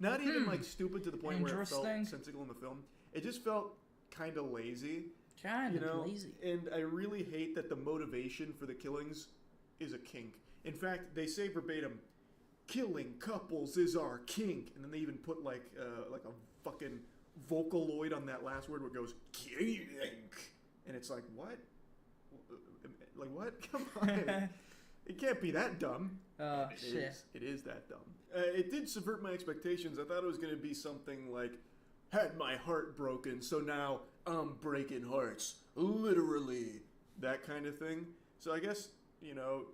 Speaker 11: not even like stupid to the point where it felt sensical in the film. It just felt kind of lazy.
Speaker 1: Kind of lazy.
Speaker 11: And I really hate that the motivation for the killings is a kink. In fact, they say verbatim, "Killing couples is our kink," and then they even put like a fucking Vocaloid on that last word where it goes "kink," and it's like, what? Like what? Come on, it can't be that dumb. It is that dumb. It did subvert my expectations. I thought it was going to be something like, "Had my heart broken, so now I'm breaking hearts, literally," that kind of thing. So I guess, you know,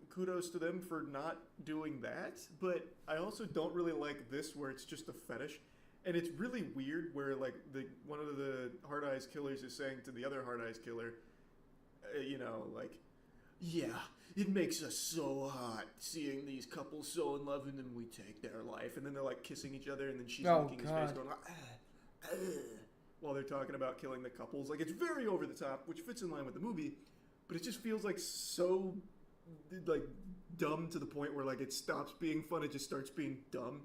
Speaker 11: kudos to them for not doing that, but I also don't really like this where it's just a fetish. And it's really weird where, like, one of the Hard Eyes Killers is saying to the other Hard Eyes Killer, you know, like, "Yeah, it makes us so hot seeing these couples so in love, and then we take their life." And then they're, like, kissing each other, and then she's licking his face going, while they're talking about killing the couples. Like, it's very over the top, which fits in line with the movie, but it just feels like so, like, dumb to the point where, like, it stops being fun, it just starts being dumb.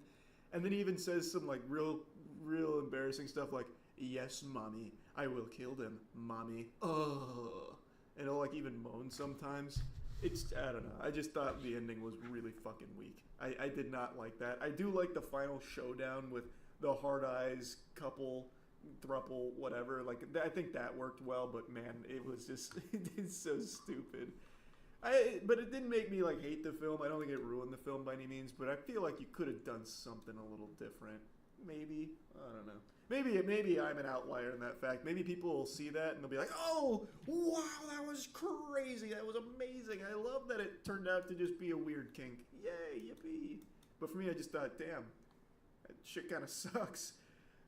Speaker 11: And then he even says some, like, real embarrassing stuff like, "Yes, mommy, I will kill them, mommy. Oh." And he'll, like, even moan sometimes. I don't know. I just thought the ending was really fucking weak. I did not like that. I do like the final showdown with the Hard Eyes couple, throuple, whatever. Like, I think that worked well, but man, it was just, it's so stupid. But it didn't make me, like, hate the film. I don't think it ruined the film by any means, but I feel like you could have done something a little different. Maybe. I don't know. Maybe I'm an outlier in that fact. Maybe people will see that and they'll be like, "Oh, wow, that was crazy. That was amazing. I love that it turned out to just be a weird kink. Yay, yippee." But for me, I just thought, damn, that shit kind of sucks.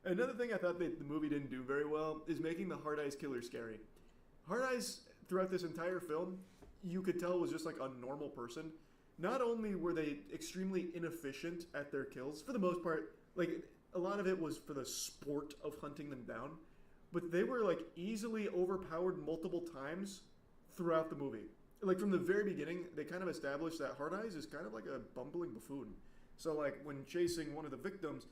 Speaker 11: Another thing I thought that the movie didn't do very well is making the Hard Eyes Killer scary. Hard Eyes, throughout this entire film, you could tell was just like a normal person. Not only were they extremely inefficient at their kills, for the most part, like, a lot of it was for the sport of hunting them down, but they were, like, easily overpowered multiple times throughout the movie. Like, from the very beginning, they kind of established that Hard Eyes is kind of like a bumbling buffoon. So, like, when chasing one of the victims,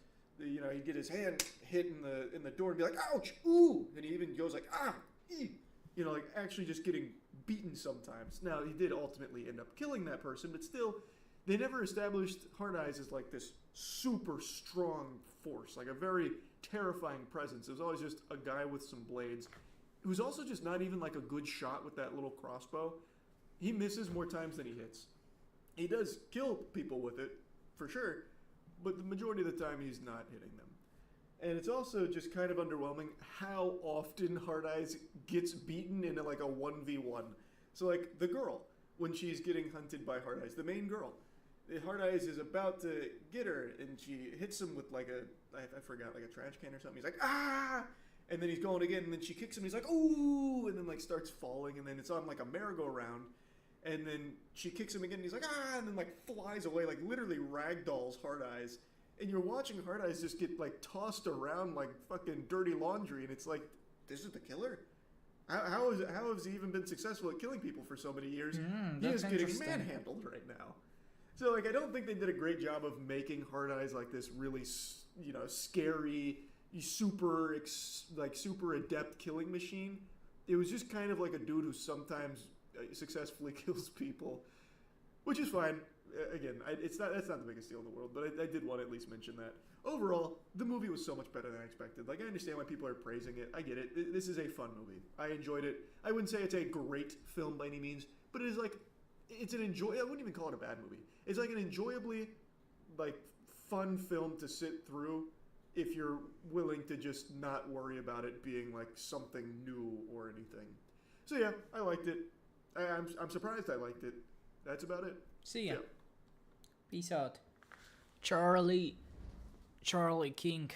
Speaker 11: you know, he'd get his hand hit in the door and be like, ouch, ooh, and he even goes like, ah, ee. You know, like actually just getting beaten sometimes. Now, he did ultimately end up killing that person, but still, they never established Hard Eyes as like this super strong force, like a very terrifying presence. It was always just a guy with some blades who's also just not even like a good shot with that little crossbow. He misses more times than he hits. He does kill people with it, for sure, but the majority of the time he's not hitting them. And it's also just kind of underwhelming how often Hard Eyes gets beaten in like a 1v1. So like the girl, when she's getting hunted by Hard Eyes, the main girl, Hard Eyes is about to get her and she hits him with like I forgot, like a trash can or something. He's like, ah! And then he's going again and then she kicks him, he's like, ooh! And then like starts falling and then it's on like a merry-go-round. And then she kicks him again and he's like, ah! And then like flies away, like literally ragdolls Hard Eyes. And you're watching Hard Eyes just get like tossed around like fucking dirty laundry, and it's like, this is the killer? How has he even been successful at killing people for so many years? He is getting manhandled right now. So like, I don't think they did a great job of making Hard Eyes like this really, you know, scary, super adept killing machine. It was just kind of like a dude who sometimes successfully kills people, which is fine. Again, that's not the biggest deal in the world, but I did want to at least mention that. Overall, the movie was so much better than I expected. Like, I understand why people are praising it. I get it. This is a fun movie. I enjoyed it. I wouldn't say it's a great film by any means, but it is like, it's an I wouldn't even call it a bad movie. It's like an enjoyably, like, fun film to sit through if you're willing to just not worry about it being like something new or anything. So yeah, I liked it. I'm surprised I liked it. That's about it.
Speaker 1: See ya.
Speaker 11: Yeah.
Speaker 1: Peace out. Charlie King.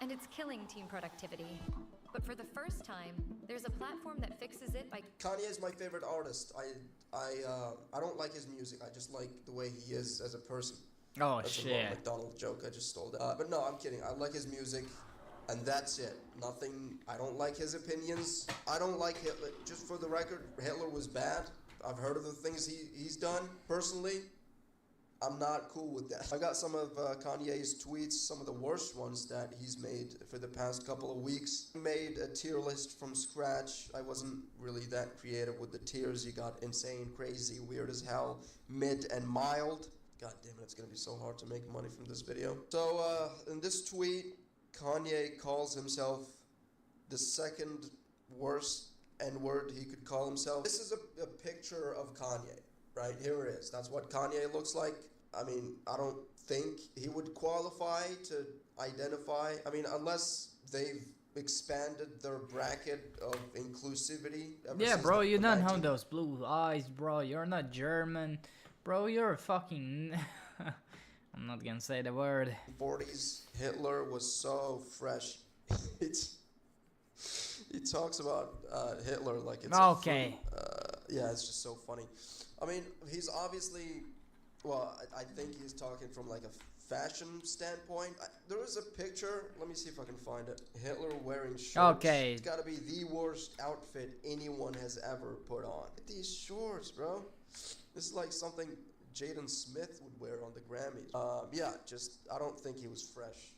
Speaker 10: And it's killing team productivity. But for the first time, there's a platform that fixes it by...
Speaker 20: Kanye is my favorite artist. I don't like his music. I just like the way he is as a person.
Speaker 1: Oh,
Speaker 20: that's
Speaker 1: shit.
Speaker 20: a Ronald McDonald joke. I just stole that. But no, I'm kidding. I like his music, and that's it. Nothing. I don't like his opinions. I don't like Hitler. Just for the record, Hitler was bad. I've heard of the things he's done. Personally, I'm not cool with that. I got some of Kanye's tweets, some of the worst ones that he's made for the past couple of weeks. He made a tier list from scratch. I wasn't really that creative with the tiers. He got insane, crazy, weird as hell, mid, and mild. God damn it, it's gonna be so hard to make money from this video. So, in this tweet, Kanye calls himself the second worst N-word he could call himself. This is a picture of Kanye, right? Here it is. That's what Kanye looks like. I mean, I don't think he would qualify to identify. I mean, unless they've expanded their bracket of inclusivity.
Speaker 1: Yeah, bro, you don't have those blue eyes, bro. You're not German. Bro, you're a fucking... I'm not gonna say the word.
Speaker 20: 40s, Hitler was so fresh. He talks about Hitler like it's
Speaker 1: okay.
Speaker 20: Yeah, it's just so funny. I mean, he's obviously... Well, I think he's talking from like a fashion standpoint. There was a picture, let me see if I can find it. Hitler wearing shorts.
Speaker 1: Okay.
Speaker 20: It's gotta be the worst outfit anyone has ever put on. Look at these shorts, bro. This is like something Jaden Smith would wear on the Grammys. Yeah, just, I don't think he was fresh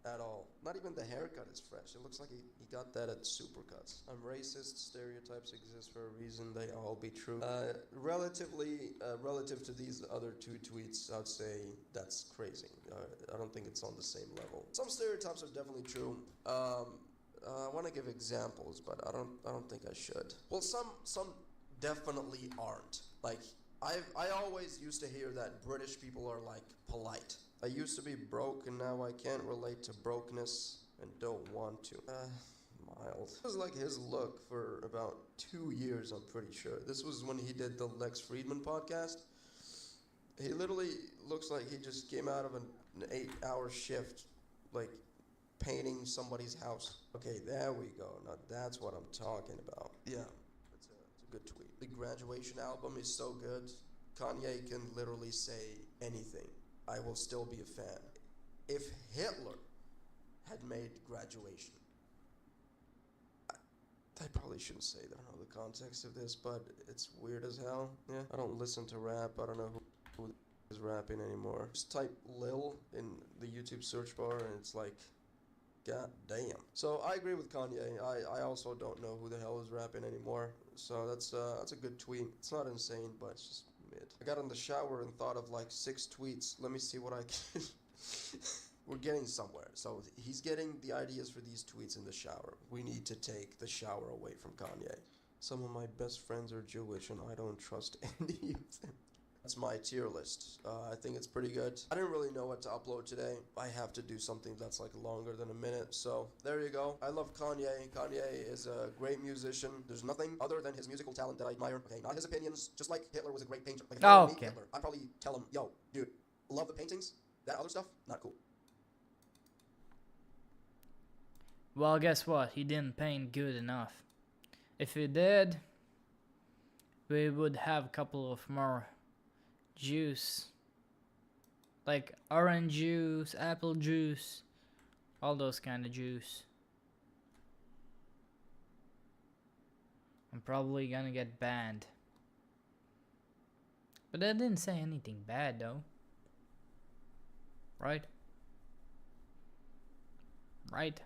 Speaker 20: at all. Not even the haircut is fresh. It looks like he got that at Supercuts. I'm racist. Stereotypes exist for a reason. They all be true. Relative to these other two tweets, I'd say that's crazy. I don't think it's on the same level. Some stereotypes are definitely true. I want to give examples, but I don't think I should. Well, some definitely aren't. Like, I always used to hear that British people are like polite. I used to be broke and now I can't relate to brokenness and don't want to. Mild. This was like his look for about 2 years, I'm pretty sure. This was when he did the Lex Friedman podcast. He literally looks like he just came out of an 8-hour shift, like painting somebody's house. Okay, there we go. Now that's what I'm talking about. Yeah, it's a good tweet. The Graduation album is so good. Kanye can literally say anything. I will still be a fan. If Hitler had made Graduation, I probably shouldn't say that. I don't know the context of this, but it's weird as hell. Yeah, I don't listen to rap. I don't know who is rapping anymore. Just type Lil in the YouTube search bar, and it's like, god damn. So I agree with Kanye. I also don't know who the hell is rapping anymore. So that's a good tweet. It's not insane, but it's just mid. I got in the shower and thought of like 6 tweets. Let me see what I can. We're getting somewhere. So he's getting the ideas for these tweets in the shower. We need to take the shower away from Kanye. Some of my best friends are Jewish and I don't trust any of them. That's my tier list. I think it's pretty good. I didn't really know what to upload today. I have to do something that's like longer than a minute. So there you go. I love Kanye. Kanye is a great musician. There's nothing other than his musical talent that I admire. Okay, not his opinions. Just like Hitler was a great painter. Like if I were to meet Hitler, I'd probably tell him, yo, dude, love the paintings. That other stuff, not cool.
Speaker 1: Well, guess what? He didn't paint good enough. If he did, we would have a couple of more juice. Like orange juice, apple juice, all those kind of juice. I'm probably gonna get banned. But I didn't say anything bad though. Right? Right?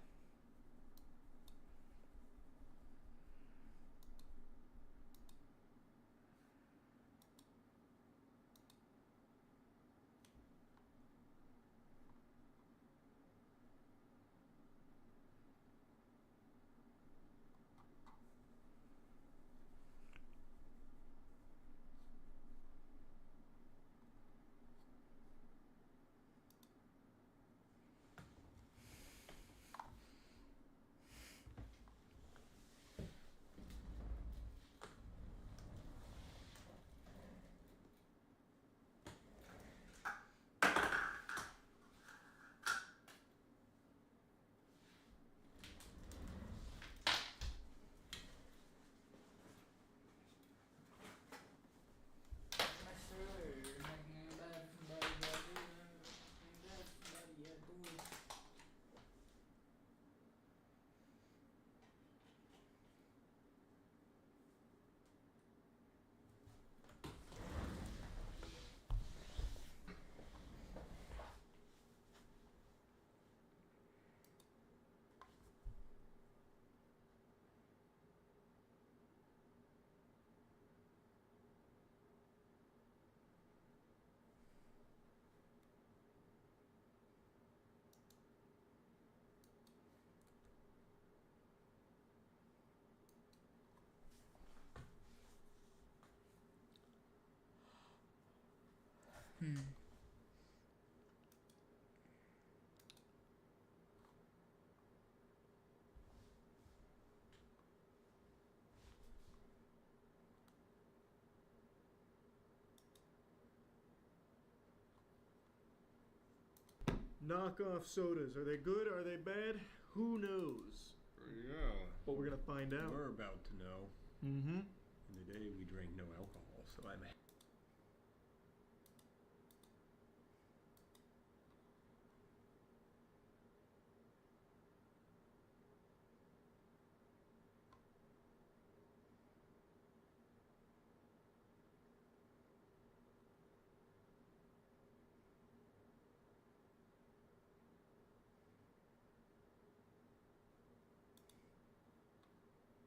Speaker 11: Knockoff sodas. Are they good? Are they bad? Who knows?
Speaker 21: Yeah.
Speaker 11: But we're gonna find out.
Speaker 21: We're about to know.
Speaker 11: Mm-hmm.
Speaker 21: In the day we drink no alcohol, so I'm.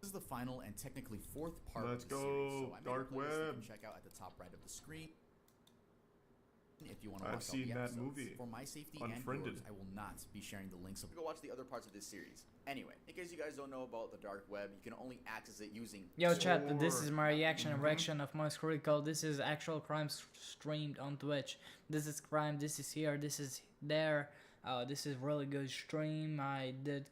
Speaker 22: This is the final and technically 4th part
Speaker 11: Let's
Speaker 22: of the
Speaker 11: go,
Speaker 22: series. So I made
Speaker 11: dark
Speaker 22: a playlist you
Speaker 11: web.
Speaker 22: can check out at the top right of the screen. If you want to
Speaker 11: I've
Speaker 22: watch all
Speaker 11: seen
Speaker 22: the
Speaker 11: that
Speaker 22: episodes.
Speaker 11: movie.
Speaker 22: For my safety
Speaker 11: Unfriended.
Speaker 22: and yours, I will not be sharing the links. So go watch the other parts of this series. Anyway, in case you guys don't know about the dark web, you can only access it using.
Speaker 1: Yo chat, this is my reaction and reaction of Most Critical. This is actual crime streamed on Twitch. This is crime, this is here, this is there. This is really good stream. I did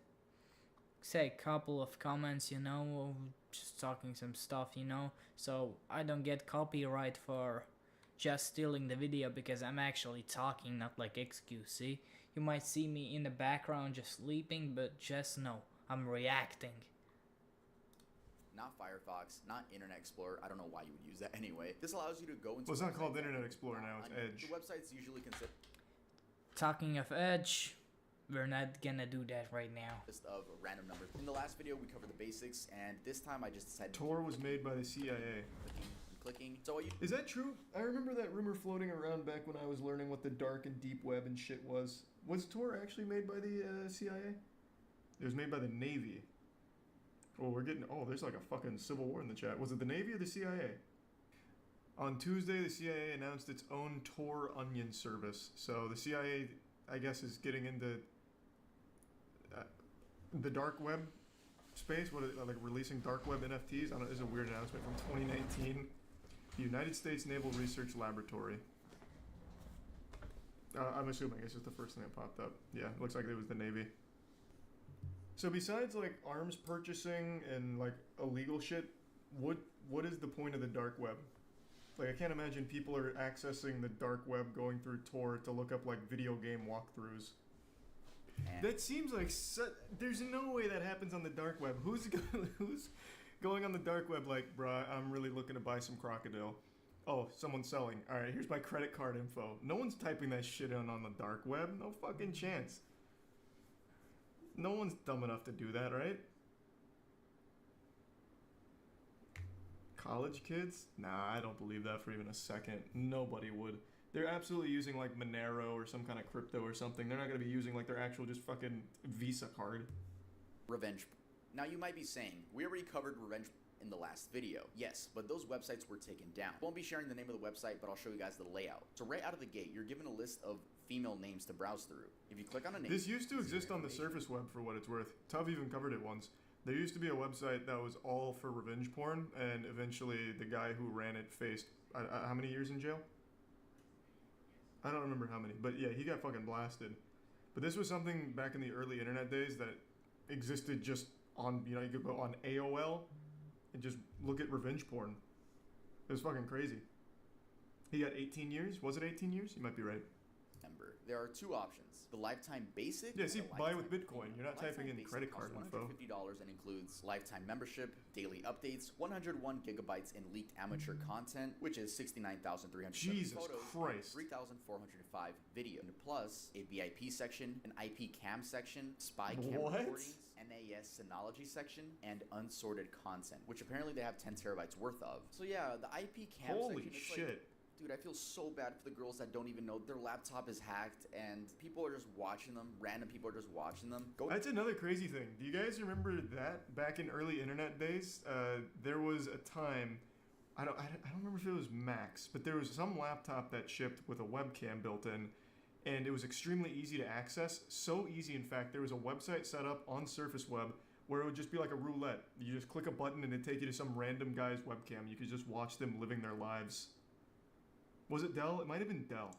Speaker 1: say a couple of comments, you know, just talking some stuff, you know. So I don't get copyright for just stealing the video because I'm actually talking, not like XQC. You might see me in the background just sleeping, but just know I'm reacting.
Speaker 22: Not Firefox, not Internet Explorer. I don't know why you would use that anyway. This allows you to go into.
Speaker 11: Well, it's not called
Speaker 22: websites
Speaker 11: Internet
Speaker 22: that-
Speaker 11: Explorer now, it's Edge.
Speaker 22: The website's usually considered.
Speaker 1: Talking of Edge, We're not gonna do that right now.
Speaker 22: List of random numbers. In the last video, we covered the basics, and this time I just decided.
Speaker 11: Tor was made by the CIA.
Speaker 22: Clicking. So what you?
Speaker 11: Is that true? I remember that rumor floating around back when I was learning what the dark and deep web and shit was. Was Tor actually made by the CIA? It was made by the Navy. Oh, we're getting. Oh, there's like a fucking civil war in the chat. Was it the Navy or the CIA? On Tuesday, the CIA announced its own Tor Onion service. So the CIA, I guess, is getting into the dark web space. What like releasing dark web NFTs? I don't know. This is a weird announcement from 2019. The United States Naval Research Laboratory. I'm assuming it's just the first thing that popped up. Yeah, it looks like it was the Navy. So besides like arms purchasing and like illegal shit, what is the point of the dark web? Like I can't imagine people are accessing the dark web going through Tor to look up like video game walkthroughs. That seems like there's no way that happens on the dark web. Who's going on the dark web like, bruh, I'm really looking to buy some crocodile. Oh, someone's selling. All right, here's my credit card info. No one's typing that shit in on the dark web. No fucking chance. No one's dumb enough to do that, right? College kids? Nah, I don't believe that for even a second. Nobody would. They're absolutely using like Monero or some kind of crypto or something. They're not going to be using like their actual just fucking Visa card.
Speaker 22: Revenge. Now you might be saying, we already covered revenge in the last video. Yes, but those websites were taken down. I won't be sharing the name of the website, but I'll show you guys the layout. So right out of the gate, you're given a list of female names to browse through. If you click on a name...
Speaker 11: This used to exist on the surface web for what it's worth. Tuv even covered it once. There used to be a website that was all for revenge porn, and eventually the guy who ran it faced, how many years in jail? I don't remember how many, but yeah, he got fucking blasted. But this was something back in the early internet days that existed just on, you know, you could go on AOL and just look at revenge porn. It was fucking crazy. He got 18 years? Was it 18 years? You might be right.
Speaker 22: There are two options. The lifetime basic.
Speaker 11: Yeah, see, buy with Bitcoin. You're not typing in credit card info.
Speaker 22: $150 and includes lifetime membership, daily updates, 101 gigabytes in leaked amateur content, which is 69,300
Speaker 11: Jesus
Speaker 22: photos,
Speaker 11: Christ.
Speaker 22: 3,405 video, plus a VIP section, an IP cam section, spy cam recordings, NAS Synology section, and unsorted content, which apparently they have 10 terabytes worth of. So yeah, the IP cam
Speaker 11: Holy
Speaker 22: section.
Speaker 11: Shit.
Speaker 22: Like, dude, I feel so bad for the girls that don't even know their laptop is hacked and people are just watching them. Random people are just watching them.
Speaker 11: That's another crazy thing. Do you guys remember that back in early internet days? There was a time, I don't remember if it was Macs, but there was some laptop that shipped with a webcam built in, and it was extremely easy to access. So easy, in fact, there was a website set up on Surface Web where it would just be like a roulette. You just click a button and it'd take you to some random guy's webcam. You could just watch them living their lives. Was it Dell? It might have been Dell.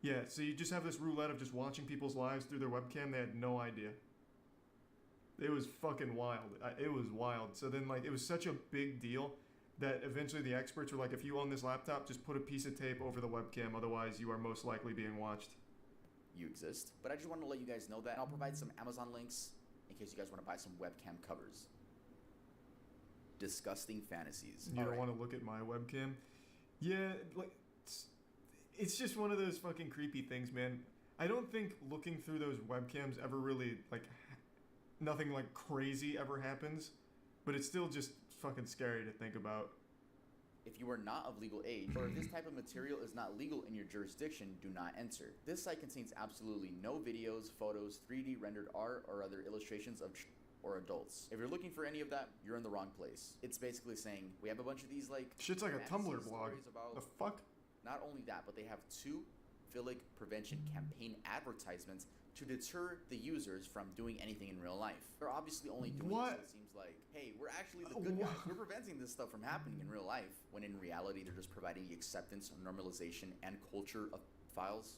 Speaker 11: Yeah, so you just have this roulette of just watching people's lives through their webcam. They had no idea. It was fucking wild. It was wild. So then, like, it was such a big deal that eventually the experts were like, if you own this laptop, just put a piece of tape over the webcam. Otherwise, you are most likely being watched.
Speaker 22: You exist. But I just want to let you guys know that. I'll provide some Amazon links in case you guys want to buy some webcam covers. Disgusting fantasies.
Speaker 11: You don't want to look at my webcam? Yeah, like... It's just one of those fucking creepy things, man. I don't think looking through those webcams ever really, like, nothing, like, crazy ever happens. But it's still just fucking scary to think about.
Speaker 22: If you are not of legal age, or if this type of material is not legal in your jurisdiction, do not enter. This site contains absolutely no videos, photos, 3D rendered art, or other illustrations of or adults. If you're looking for any of that, you're in the wrong place. It's basically saying, we have a bunch of these, like...
Speaker 11: Shit's like a Tumblr blog. The fuck?
Speaker 22: Not only that, but they have 2 Philic prevention campaign advertisements to deter the users from doing anything in real life. They're obviously only doing this, it seems like, hey, we're actually the good guys. We're preventing this stuff from happening in real life. When in reality, they're just providing the acceptance, normalization, and culture of files.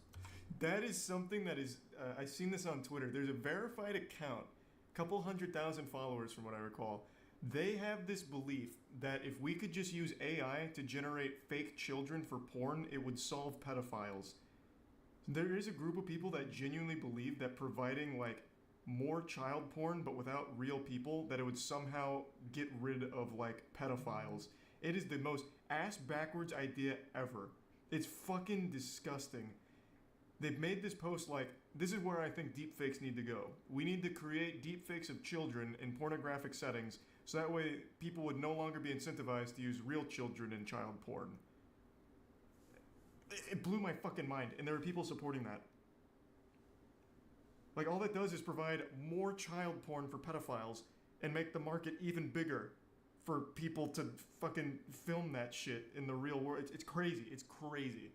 Speaker 11: That is something that is, I've seen this on Twitter. There's a verified account, couple 100,000 followers from what I recall. They have this belief that if we could just use AI to generate fake children for porn, it would solve pedophiles. There is a group of people that genuinely believe that providing like more child porn but without real people, that it would somehow get rid of like pedophiles. It is the most ass backwards idea ever. It's fucking disgusting. they've made this post like, this is where I think deepfakes need to go. We need to create deepfakes of children in pornographic settings, so that way people would no longer be incentivized to use real children in child porn. It blew my fucking mind, and there were people supporting that. Like, all that does is provide more child porn for pedophiles and make the market even bigger for people to fucking film that shit in the real world. It's crazy. It's crazy.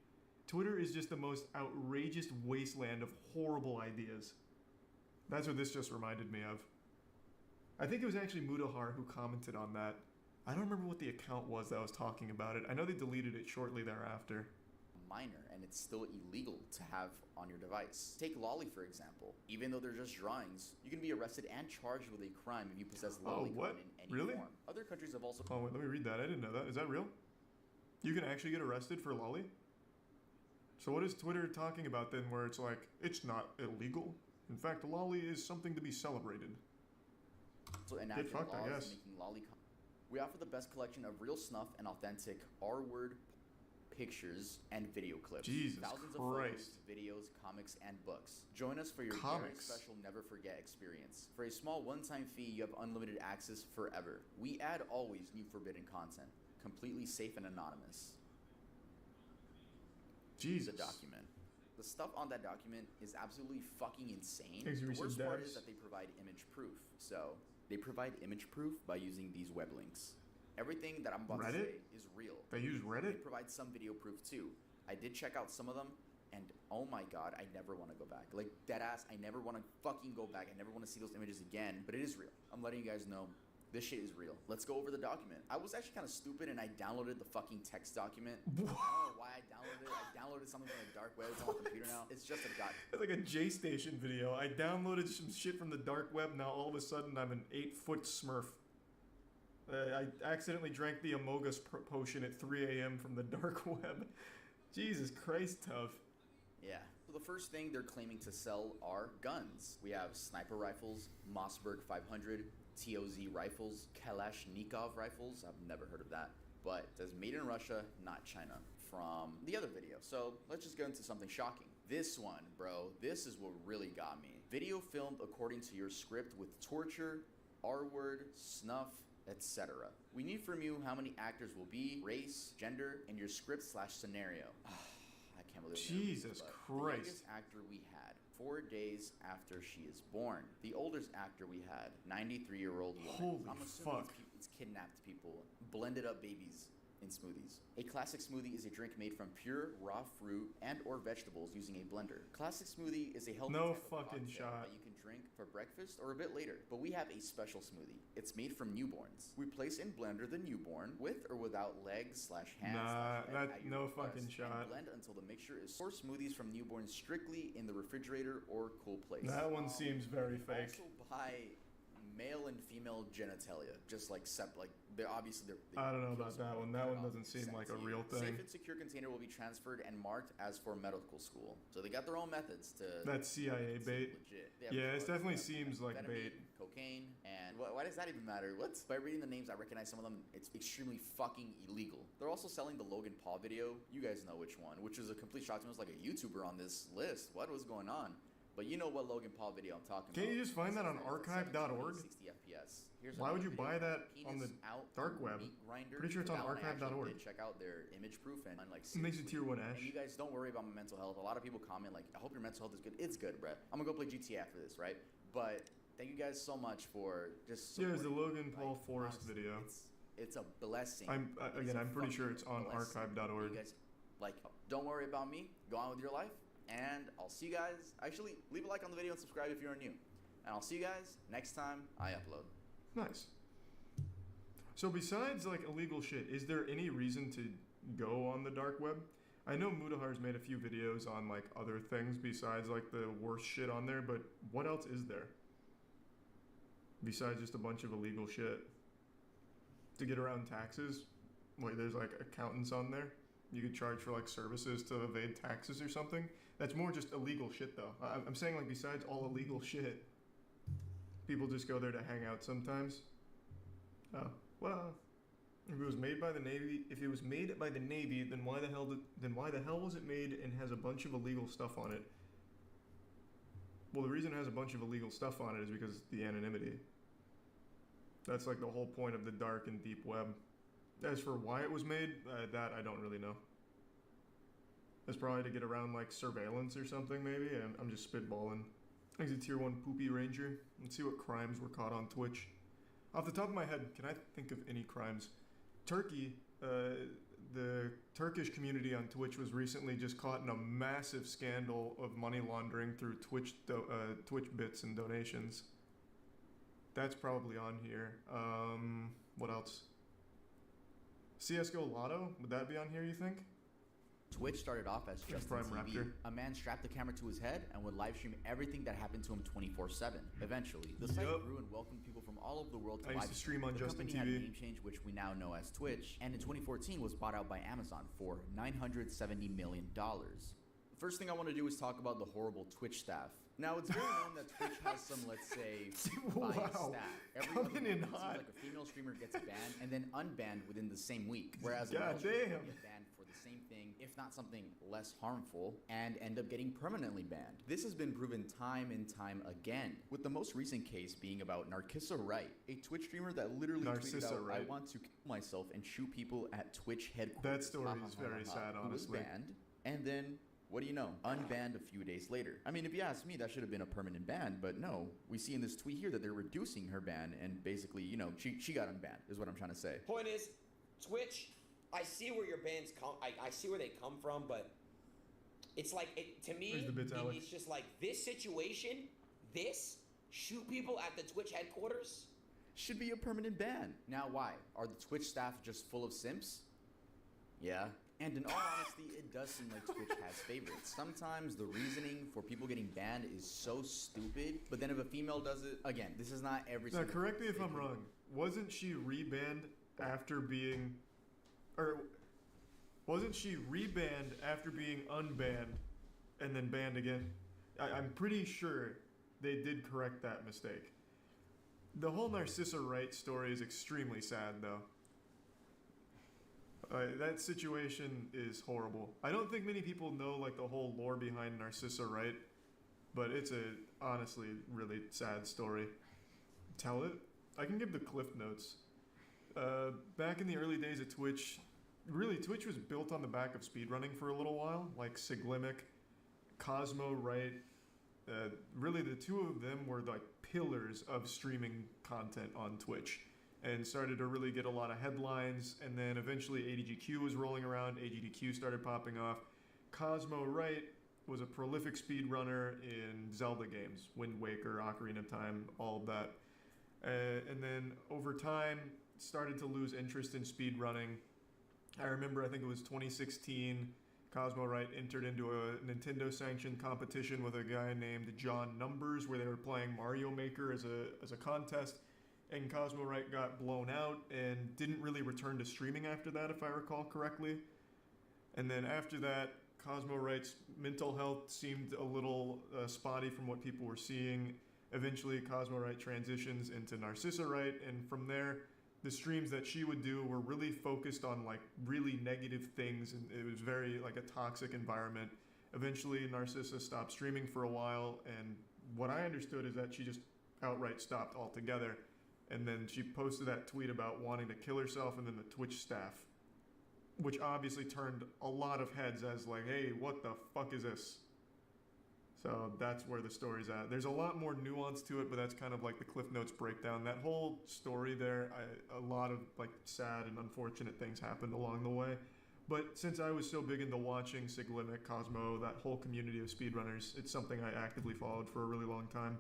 Speaker 11: Twitter is just the most outrageous wasteland of horrible ideas. That's what this just reminded me of. I think it was actually Mudahar who commented on that. I don't remember what the account was that was talking about it. I know they deleted it shortly thereafter.
Speaker 22: Minor, and it's still illegal to have on your device. Take Lolly, for example. Even though they're just drawings, you can be arrested and charged with a crime if you possess Lolly in any
Speaker 11: really?
Speaker 22: form. Other countries have also...
Speaker 11: Oh, wait, let me read that. I didn't know that. Is that real? You can actually get arrested for Lolly? So what is Twitter talking about then where it's like, it's not illegal? In fact, Lolly is something to be celebrated.
Speaker 22: So enacted
Speaker 11: Get fucked, I
Speaker 22: laws
Speaker 11: guess.
Speaker 22: making Lolly... We offer the best collection of real snuff and authentic R-word pictures and video clips.
Speaker 11: Jesus
Speaker 22: Thousands
Speaker 11: Christ.
Speaker 22: of photos, videos, comics, and books. Join us for your very
Speaker 11: Comics.
Speaker 22: special never forget experience. For a small one-time fee, you have unlimited access forever. We add always new forbidden content, completely safe and anonymous.
Speaker 11: Jesus.
Speaker 22: The document. The stuff on that document is absolutely fucking insane.
Speaker 11: Thanks for
Speaker 22: The
Speaker 11: some
Speaker 22: worst part
Speaker 11: dabs.
Speaker 22: is that they provide image proof. So, they provide image proof by using these web links. Everything that I'm about to
Speaker 11: Reddit?
Speaker 22: say is real.
Speaker 11: They use Reddit?
Speaker 22: They provide some video proof too. I did check out some of them, and oh my god, I never want to go back. Like, deadass, I never want to fucking go back. I never want to see those images again, but it is real. I'm letting you guys know, this shit is real. Let's go over the document. I was actually kind of stupid, and I downloaded the fucking text document. I don't know why I downloaded it. I downloaded something from the dark web. It's on my computer now. It's just a god.
Speaker 11: It's like a J-Station video. I downloaded some shit from the dark web, now all of a sudden I'm an 8-foot smurf. I accidentally drank the Amogus potion at 3 a.m. from the dark web. Jesus Christ, tough.
Speaker 22: Yeah. So the first thing they're claiming to sell are guns. We have sniper rifles, Mossberg 500, TOZ rifles, Kalashnikov rifles. I've never heard of that. But it says made in Russia, not China. From the other video. So let's just go into something shocking. This one, bro, this is what really got me. Video filmed according to your script with torture, R-word, snuff, etc. We need from you how many actors will be, race, gender, and your script/scenario. I can't believe it.
Speaker 11: Jesus
Speaker 22: The
Speaker 11: Christ.
Speaker 22: youngest actor we had, 4 days after she is born. The oldest actor we had, 93-year-old woman.
Speaker 11: Holy
Speaker 22: I'm assuming
Speaker 11: fuck.
Speaker 22: it's kidnapped people, blended up babies in smoothies. A classic smoothie is a drink made from pure raw fruit and or vegetables using a blender. Classic smoothie is a healthy
Speaker 11: No
Speaker 22: type of
Speaker 11: fucking
Speaker 22: cocktail
Speaker 11: shot.
Speaker 22: that you can drink for breakfast or a bit later. But we have a special smoothie. It's made from newborns. We place in blender the newborn with or without legs/hands.
Speaker 11: Nah, that no fucking shot.
Speaker 22: Blend until the mixture is source smoothies from newborns strictly in the refrigerator or cool place.
Speaker 11: That one seems very fake.
Speaker 22: Also by male and female genitalia, just like they're obviously
Speaker 11: I don't know about that one. That one doesn't seem like a real thing.
Speaker 22: Safe and secure container will be transferred and marked as for medical school. So they got their own methods to.
Speaker 11: That's CIA bait.
Speaker 22: Legit. They have
Speaker 11: Yeah, it
Speaker 22: drugs,
Speaker 11: definitely
Speaker 22: they have
Speaker 11: seems like
Speaker 22: amphetamine,
Speaker 11: bait.
Speaker 22: Cocaine, and why does that even matter? What? By reading the names, I recognize some of them. It's extremely fucking illegal. They're also selling the Logan Paul video. You guys know which one, which is a complete shock to me. It was like a YouTuber on this list. What was going on? But you know what Logan Paul video I'm talking about.
Speaker 11: Can't you just find that on archive.org?
Speaker 22: 60 FPS. Here's
Speaker 11: Why would
Speaker 22: another
Speaker 11: you
Speaker 22: video.
Speaker 11: buy that on the
Speaker 22: Penis out
Speaker 11: dark web?
Speaker 22: meat grinder.
Speaker 11: Pretty sure it's on
Speaker 22: That one I actually
Speaker 11: archive.org.
Speaker 22: did check out their image proof and like.
Speaker 11: It makes it tier 1
Speaker 22: And
Speaker 11: ash.
Speaker 22: you guys don't worry about my mental health. A lot of people comment like, I hope your mental health is good. It's good, bruh. I'm gonna go play GTA after this, right? But thank you guys so much for just.
Speaker 11: Yeah, it's the
Speaker 22: supporting.
Speaker 11: Logan Paul Forest
Speaker 22: honestly,
Speaker 11: video.
Speaker 22: It's a blessing.
Speaker 11: I'm pretty sure it's on
Speaker 22: blessing.
Speaker 11: archive.org.
Speaker 22: You guys, like, don't worry about me. Go on with your life, and I'll see you guys. Actually, leave a like on the video and subscribe if you're new. And I'll see you guys next time I upload.
Speaker 11: Nice. So besides like illegal shit, is there any reason to go on the dark web? I know Mudahar's made a few videos on like other things besides like the worst shit on there, but what else is there? Besides just a bunch of illegal shit. To get around taxes? Wait, there's like accountants on there? You could charge for like services to evade taxes or something? That's more just illegal shit though. I'm saying like besides all illegal shit, people just go there to hang out sometimes. Oh, well, If it was made by the Navy, then why the hell was it made and has a bunch of illegal stuff on it? Well, the reason it has a bunch of illegal stuff on it is because the anonymity. That's like the whole point of the dark and deep web. As for why it was made, that I don't really know. It's probably to get around like surveillance or something maybe, and I'm just spitballing. Exit Tier 1 Poopy Ranger. Let's see what crimes were caught on Twitch. Off the top of my head, can I think of any crimes? Turkey, the Turkish community on Twitch was recently just caught in a massive scandal of money laundering through Twitch bits and donations. That's probably on here. What else? CSGO Lotto, would that be on here, you think?
Speaker 22: Twitch started off as just
Speaker 11: Prime
Speaker 22: TV.
Speaker 11: Raptor.
Speaker 22: A man strapped the camera to his head and would live stream everything that happened to him 24/7. Eventually, the site grew and welcomed people from all over the world to
Speaker 11: I used
Speaker 22: live
Speaker 11: to stream on
Speaker 22: the
Speaker 11: Justin
Speaker 22: company had a
Speaker 11: TV.
Speaker 22: name change, which we now know as Twitch, and in 2014 was bought out by Amazon for $970 million. The first thing I want to do is talk about the horrible Twitch staff. Now, it's very known that Twitch has some, let's say, biased staff. Every other
Speaker 11: Coming
Speaker 22: month,
Speaker 11: in
Speaker 22: it seems
Speaker 11: hot.
Speaker 22: like a female streamer gets banned and then unbanned within the same week, whereas a
Speaker 11: God
Speaker 22: male streamer
Speaker 11: damn.
Speaker 22: can get banned for the same thing, if not something less harmful, and end up getting permanently banned. This has been proven time and time again, with the most recent case being about Narcissa Wright, a Twitch streamer that literally tweeted
Speaker 11: Narcissa
Speaker 22: out,
Speaker 11: Wright.
Speaker 22: "I want to kill myself and shoot people at Twitch headquarters."
Speaker 11: That story is very sad,
Speaker 22: Who was
Speaker 11: honestly.
Speaker 22: banned, and then what do you know? Unbanned a few days later. I mean, if you ask me, that should have been a permanent ban, but no. We see in this tweet here that they're reducing her ban, and basically, you know, she got unbanned, is what I'm trying to say.
Speaker 3: Point is, Twitch, I see where your bans come. I see where they come from, but it's like to me,
Speaker 11: Where's the bits, Alex?
Speaker 3: it's just like this situation. Shoot people at the Twitch headquarters.
Speaker 22: Should be a permanent ban. Now, why? Are the Twitch staff just full of simps? Yeah. And in all honesty, it does seem like Twitch has favorites. Sometimes the reasoning for people getting banned is so stupid, but then if a female does it, again, this is not every
Speaker 11: Now,
Speaker 22: single
Speaker 11: correct me if I'm wrong. Wasn't she rebanned after being, or wasn't she rebanned after being unbanned and then banned again? I'm pretty sure they did correct that mistake. The whole Narcissa Wright story is extremely sad, though. That situation is horrible. I don't think many people know like the whole lore behind Narcissa Wright, but it's a honestly really sad story. Tell it? I can give the cliff notes. Back in the early days of Twitch, really Twitch was built on the back of speedrunning for a little while, like Siglimic, Cosmo Wright. Really the two of them were like pillars of streaming content on Twitch, and started to really get a lot of headlines, and then eventually ADGQ was rolling around, AGDQ started popping off. Cosmo Wright was a prolific speedrunner in Zelda games, Wind Waker, Ocarina of Time, all of that. And then over time, started to lose interest in speedrunning. I remember, I think it was 2016, Cosmo Wright entered into a Nintendo-sanctioned competition with a guy named John Numbers, where they were playing Mario Maker as a contest. And Cosmo Wright got blown out and didn't really return to streaming after that, if I recall correctly. And then after that, Cosmo Wright's mental health seemed a little spotty from what people were seeing. Eventually, Cosmo Wright transitions into Narcissa Wright, and from there, the streams that she would do were really focused on like really negative things, and it was very like a toxic environment. Eventually, Narcissa stopped streaming for a while, and what I understood is that she just outright stopped altogether. And then she posted that tweet about wanting to kill herself, and then the Twitch staff, which obviously turned a lot of heads as like, hey, what the fuck is this? So that's where the story's at. There's a lot more nuance to it, but that's kind of like the Cliff Notes breakdown. That whole story there, a lot of like sad and unfortunate things happened along the way. But since I was so big into watching Siglimic, Cosmo, that whole community of speedrunners, it's something I actively followed for a really long time.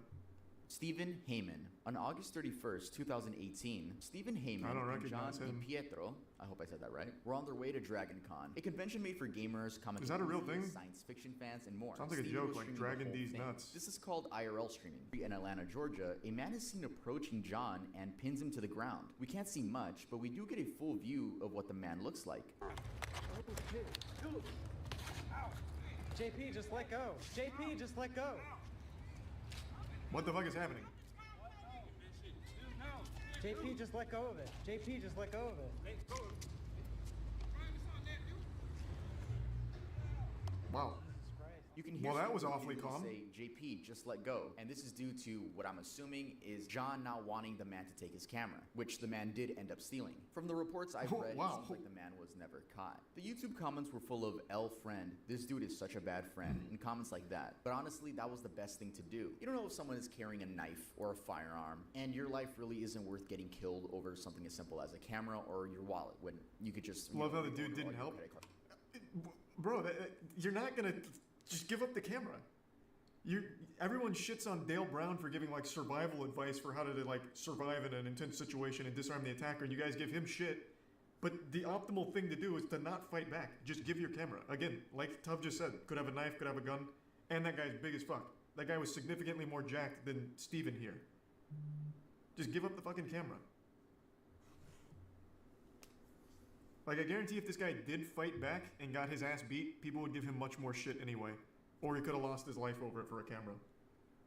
Speaker 22: Stephen Heyman. On August 31st, 2018, Stephen Heyman
Speaker 11: I don't
Speaker 22: and John
Speaker 11: recognize him.
Speaker 22: DiPietro, I hope I said that right, were on their way to Dragon Con, a convention made for gamers, comic
Speaker 11: Is that a real thing?
Speaker 22: science fiction fans, and more.
Speaker 11: Sounds like a
Speaker 22: Stephen
Speaker 11: joke,
Speaker 22: was
Speaker 11: like
Speaker 22: streaming
Speaker 11: Dragon
Speaker 22: the whole
Speaker 11: D's
Speaker 22: thing.
Speaker 11: nuts.
Speaker 22: This is called IRL streaming. In Atlanta, Georgia, a man is seen approaching John and pins him to the ground. We can't see much, but we do get a full view of what the man looks like.
Speaker 4: JP, just let go. JP, just let go.
Speaker 11: What the fuck is happening?
Speaker 4: JP, just let go of it. JP, just let go of it.
Speaker 11: Wow.
Speaker 22: You can hear
Speaker 11: Well, that
Speaker 22: some
Speaker 11: was
Speaker 22: people
Speaker 11: awfully calm.
Speaker 22: say, JP, just let go. And this is due to what I'm assuming is John not wanting the man to take his camera, which the man did end up stealing. From the reports I've read,
Speaker 11: wow.
Speaker 22: it seems like the man was never caught. The YouTube comments were full of L friend, this dude is such a bad friend, and comments like that. But honestly, that was the best thing to do. You don't know if someone is carrying a knife or a firearm, and your life really isn't worth getting killed over something as simple as a camera or your wallet, when you could just...
Speaker 11: Love how the dude didn't help. Bro, you're not gonna just give up the camera. Everyone shits on Dale Brown for giving like survival advice for how to like survive in an intense situation and disarm the attacker, and you guys give him shit. But the optimal thing to do is to not fight back. Just give your camera. Again, like Tuv just said, could have a knife, could have a gun, and that guy's big as fuck. That guy was significantly more jacked than Steven here. Just give up the fucking camera. Like, I guarantee if this guy did fight back and got his ass beat, people would give him much more shit anyway. Or he could have lost his life over it for a camera.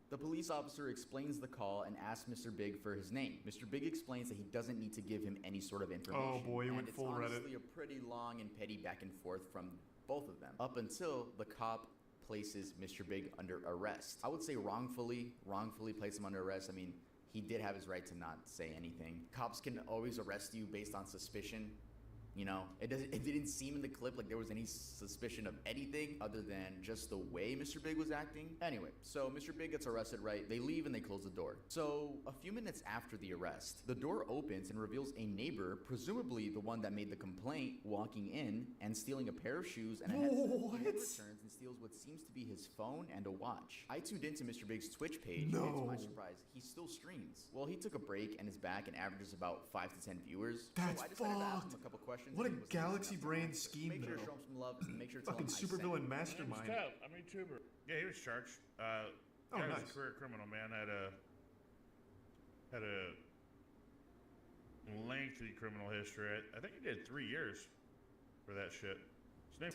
Speaker 22: The police officer explains the call and asks Mr. Big for his name. Mr. Big explains that he doesn't need to give him any sort of information.
Speaker 11: Oh boy, he went full Reddit.
Speaker 22: And it's honestly a pretty long and petty back and forth from both of them, up until the cop places Mr. Big under arrest. I would say wrongfully place him under arrest. I mean, he did have his right to not say anything. Cops can always arrest you based on suspicion. You know, it didn't seem in the clip like there was any suspicion of anything other than just the way Mr. Big was acting. Anyway, so Mr. Big gets arrested, right? They leave and they close the door. So a few minutes after the arrest, the door opens and reveals a neighbor, presumably the one that made the complaint, walking in and stealing a pair of shoes and a headset. He then returns and steals what seems to be his phone and a watch. I tuned into Mr. Big's Twitch page, and to my surprise, he still streams. Well, he took a break and is back and averages about 5 to 10 viewers.
Speaker 11: That's
Speaker 22: so I decided to ask him a couple questions.
Speaker 11: What a galaxy brain scheme,
Speaker 22: Make sure to
Speaker 11: though.
Speaker 22: show him some love and make sure to tell
Speaker 11: Fucking
Speaker 22: him I sent
Speaker 11: supervillain
Speaker 22: him.
Speaker 11: mastermind.
Speaker 8: I'm a YouTuber. Yeah, he was charged.
Speaker 11: Oh,
Speaker 8: Guy was
Speaker 11: nice.
Speaker 8: a career criminal, man. Had a lengthy criminal history. I think he did 3 years for that shit.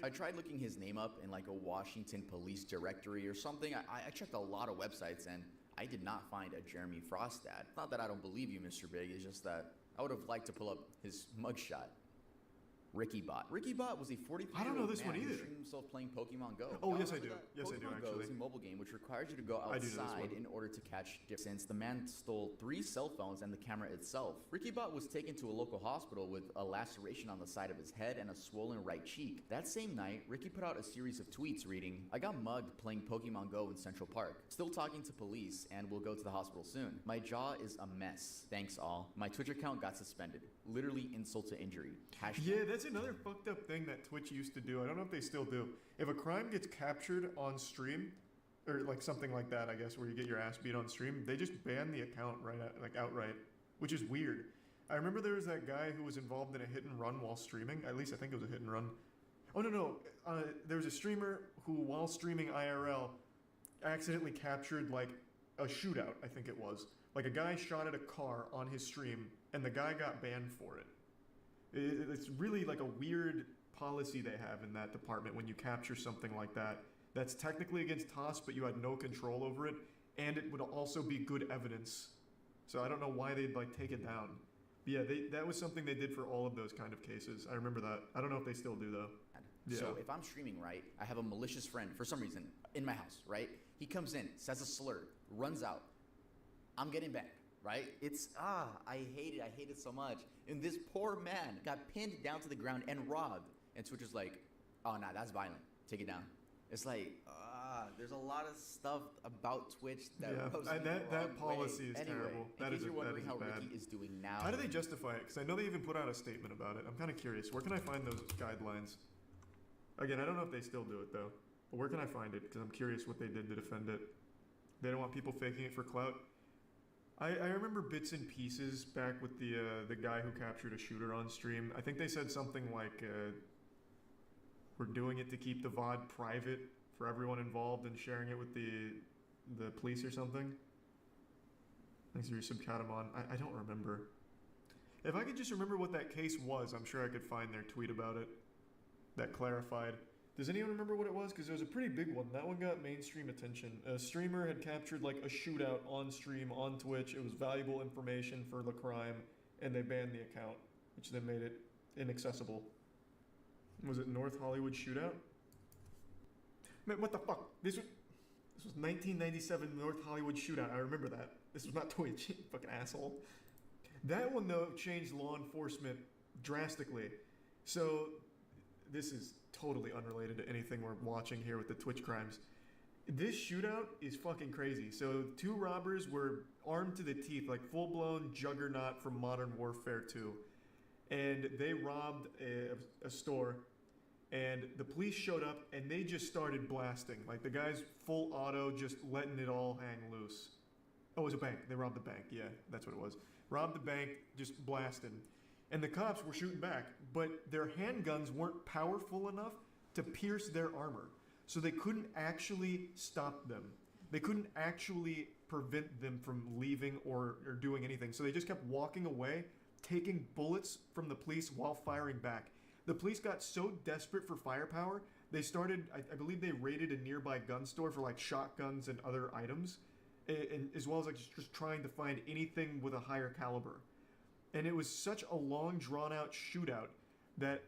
Speaker 22: I tried looking his name up in like a Washington police directory or something. I checked a lot of websites and I did not find a Jeremy Frost ad. Not that I don't believe you, Mr. Big. It's just that I would have liked to pull up his mugshot. Ricky Bot. Ricky Bot was a 43-year-old
Speaker 11: I don't know this
Speaker 22: man
Speaker 11: one
Speaker 22: who
Speaker 11: either.
Speaker 22: streamed himself playing Pokemon Go.
Speaker 11: Oh, yes, I
Speaker 22: Remember
Speaker 11: do.
Speaker 22: that?
Speaker 11: Yes, I do,
Speaker 22: Pokemon Go
Speaker 11: actually.
Speaker 22: is a mobile game which requires you to go
Speaker 11: I do know this
Speaker 22: outside
Speaker 11: one.
Speaker 22: in order to catch different. Since the man stole 3 cell phones and the camera itself. Ricky Bot was taken to a local hospital with a laceration on the side of his head and a swollen right cheek. That same night, Ricky put out a series of tweets reading, "I got mugged playing Pokemon Go in Central Park. Still talking to police and will go to the hospital soon. My jaw is a mess. Thanks all. My Twitch account got suspended. Literally insult to injury."
Speaker 11: Yeah, that's another fucked up thing that Twitch used to do. I don't know if they still do. If a crime gets captured on stream, or like something like that, I guess, where you get your ass beat on stream, they just ban the account outright, which is weird. I remember there was that guy who was involved in a hit and run while streaming. At least I think it was a hit and run. Oh no, there was a streamer who, while streaming IRL, accidentally captured like a shootout. I think it was like a guy shot at a car on his stream, and the guy got banned for it. It's really like a weird policy they have in that department when you capture something like that. That's technically against TOS, but you had no control over it, and it would also be good evidence. So I don't know why they'd like take it down. But yeah, that was something they did for all of those kind of cases. I remember that. I don't know if they still do though. Yeah.
Speaker 22: So if I'm streaming, right, I have a malicious friend for some reason in my house, right? He comes in, says a slur, runs out. I'm getting banned, right? I hate it so much. And this poor man got pinned down to the ground and robbed. And Twitch is like, oh, nah, that's violent. Take it down. It's like, there's a lot of stuff about Twitch that rubs me the wrong
Speaker 11: that policy
Speaker 22: way.
Speaker 11: is
Speaker 22: Anyway,
Speaker 11: terrible.
Speaker 22: in
Speaker 11: That
Speaker 22: case
Speaker 11: is
Speaker 22: you're wondering how
Speaker 11: bad.
Speaker 22: Ricky is doing now.
Speaker 11: How do they justify it? Because I know they even put out a statement about it. I'm kind of curious. Where can I find those guidelines? Again, I don't know if they still do it though. But where can I find it? Because I'm curious what they did to defend it. They don't want people faking it for clout. I remember bits and pieces back with the guy who captured a shooter on stream. I think they said something like, we're doing it to keep the VOD private for everyone involved and sharing it with the police or something. Thanks for your subcatamon. I don't remember. If I could just remember what that case was, I'm sure I could find their tweet about it that clarified. Does anyone remember what it was? Because it was a pretty big one. That one got mainstream attention. A streamer had captured like a shootout on stream on Twitch. It was valuable information for the crime, and they banned the account, which then made it inaccessible. Was it North Hollywood Shootout? Man, what the fuck? This was 1997 North Hollywood Shootout. I remember that. This was not Twitch, you fucking asshole. That one though changed law enforcement drastically. So this is totally unrelated to anything we're watching here with the Twitch crimes. This shootout is fucking crazy. So 2 robbers were armed to the teeth, like full-blown juggernaut from Modern Warfare 2. And they robbed a store, and the police showed up and they just started blasting. Like the guys full auto, just letting it all hang loose. Oh, it was a bank. They robbed the bank. Yeah, that's what it was. Robbed the bank, just blasting. And the cops were shooting back, but their handguns weren't powerful enough to pierce their armor. So they couldn't actually stop them. They couldn't actually prevent them from leaving or doing anything. So they just kept walking away, taking bullets from the police while firing back. The police got so desperate for firepower, they started, I believe they raided a nearby gun store for like shotguns and other items, and as well as like just trying to find anything with a higher caliber. And it was such a long, drawn-out shootout that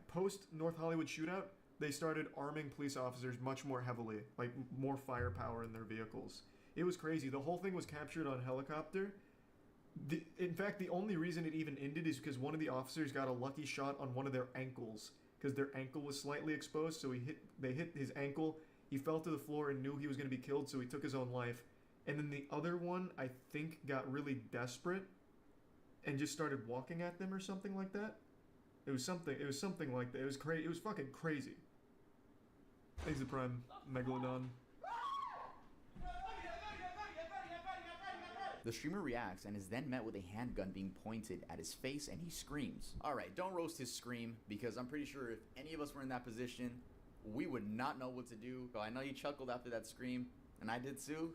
Speaker 11: post North Hollywood Shootout, they started arming police officers much more heavily, like more firepower in their vehicles. It was crazy. The whole thing was captured on helicopter. In fact, the only reason it even ended is because one of the officers got a lucky shot on one of their ankles, because their ankle was slightly exposed, so they hit his ankle, he fell to the floor and knew he was going to be killed, so he took his own life. And then the other one, I think, got really desperate and just started walking at them or something like that. It was something like that. It was crazy. It was fucking crazy. Thanks to Prime, Megalodon.
Speaker 22: The streamer reacts and is then met with a handgun being pointed at his face, and he screams. Alright, don't roast his scream, because I'm pretty sure if any of us were in that position, we would not know what to do. So I know you chuckled after that scream, and I did too.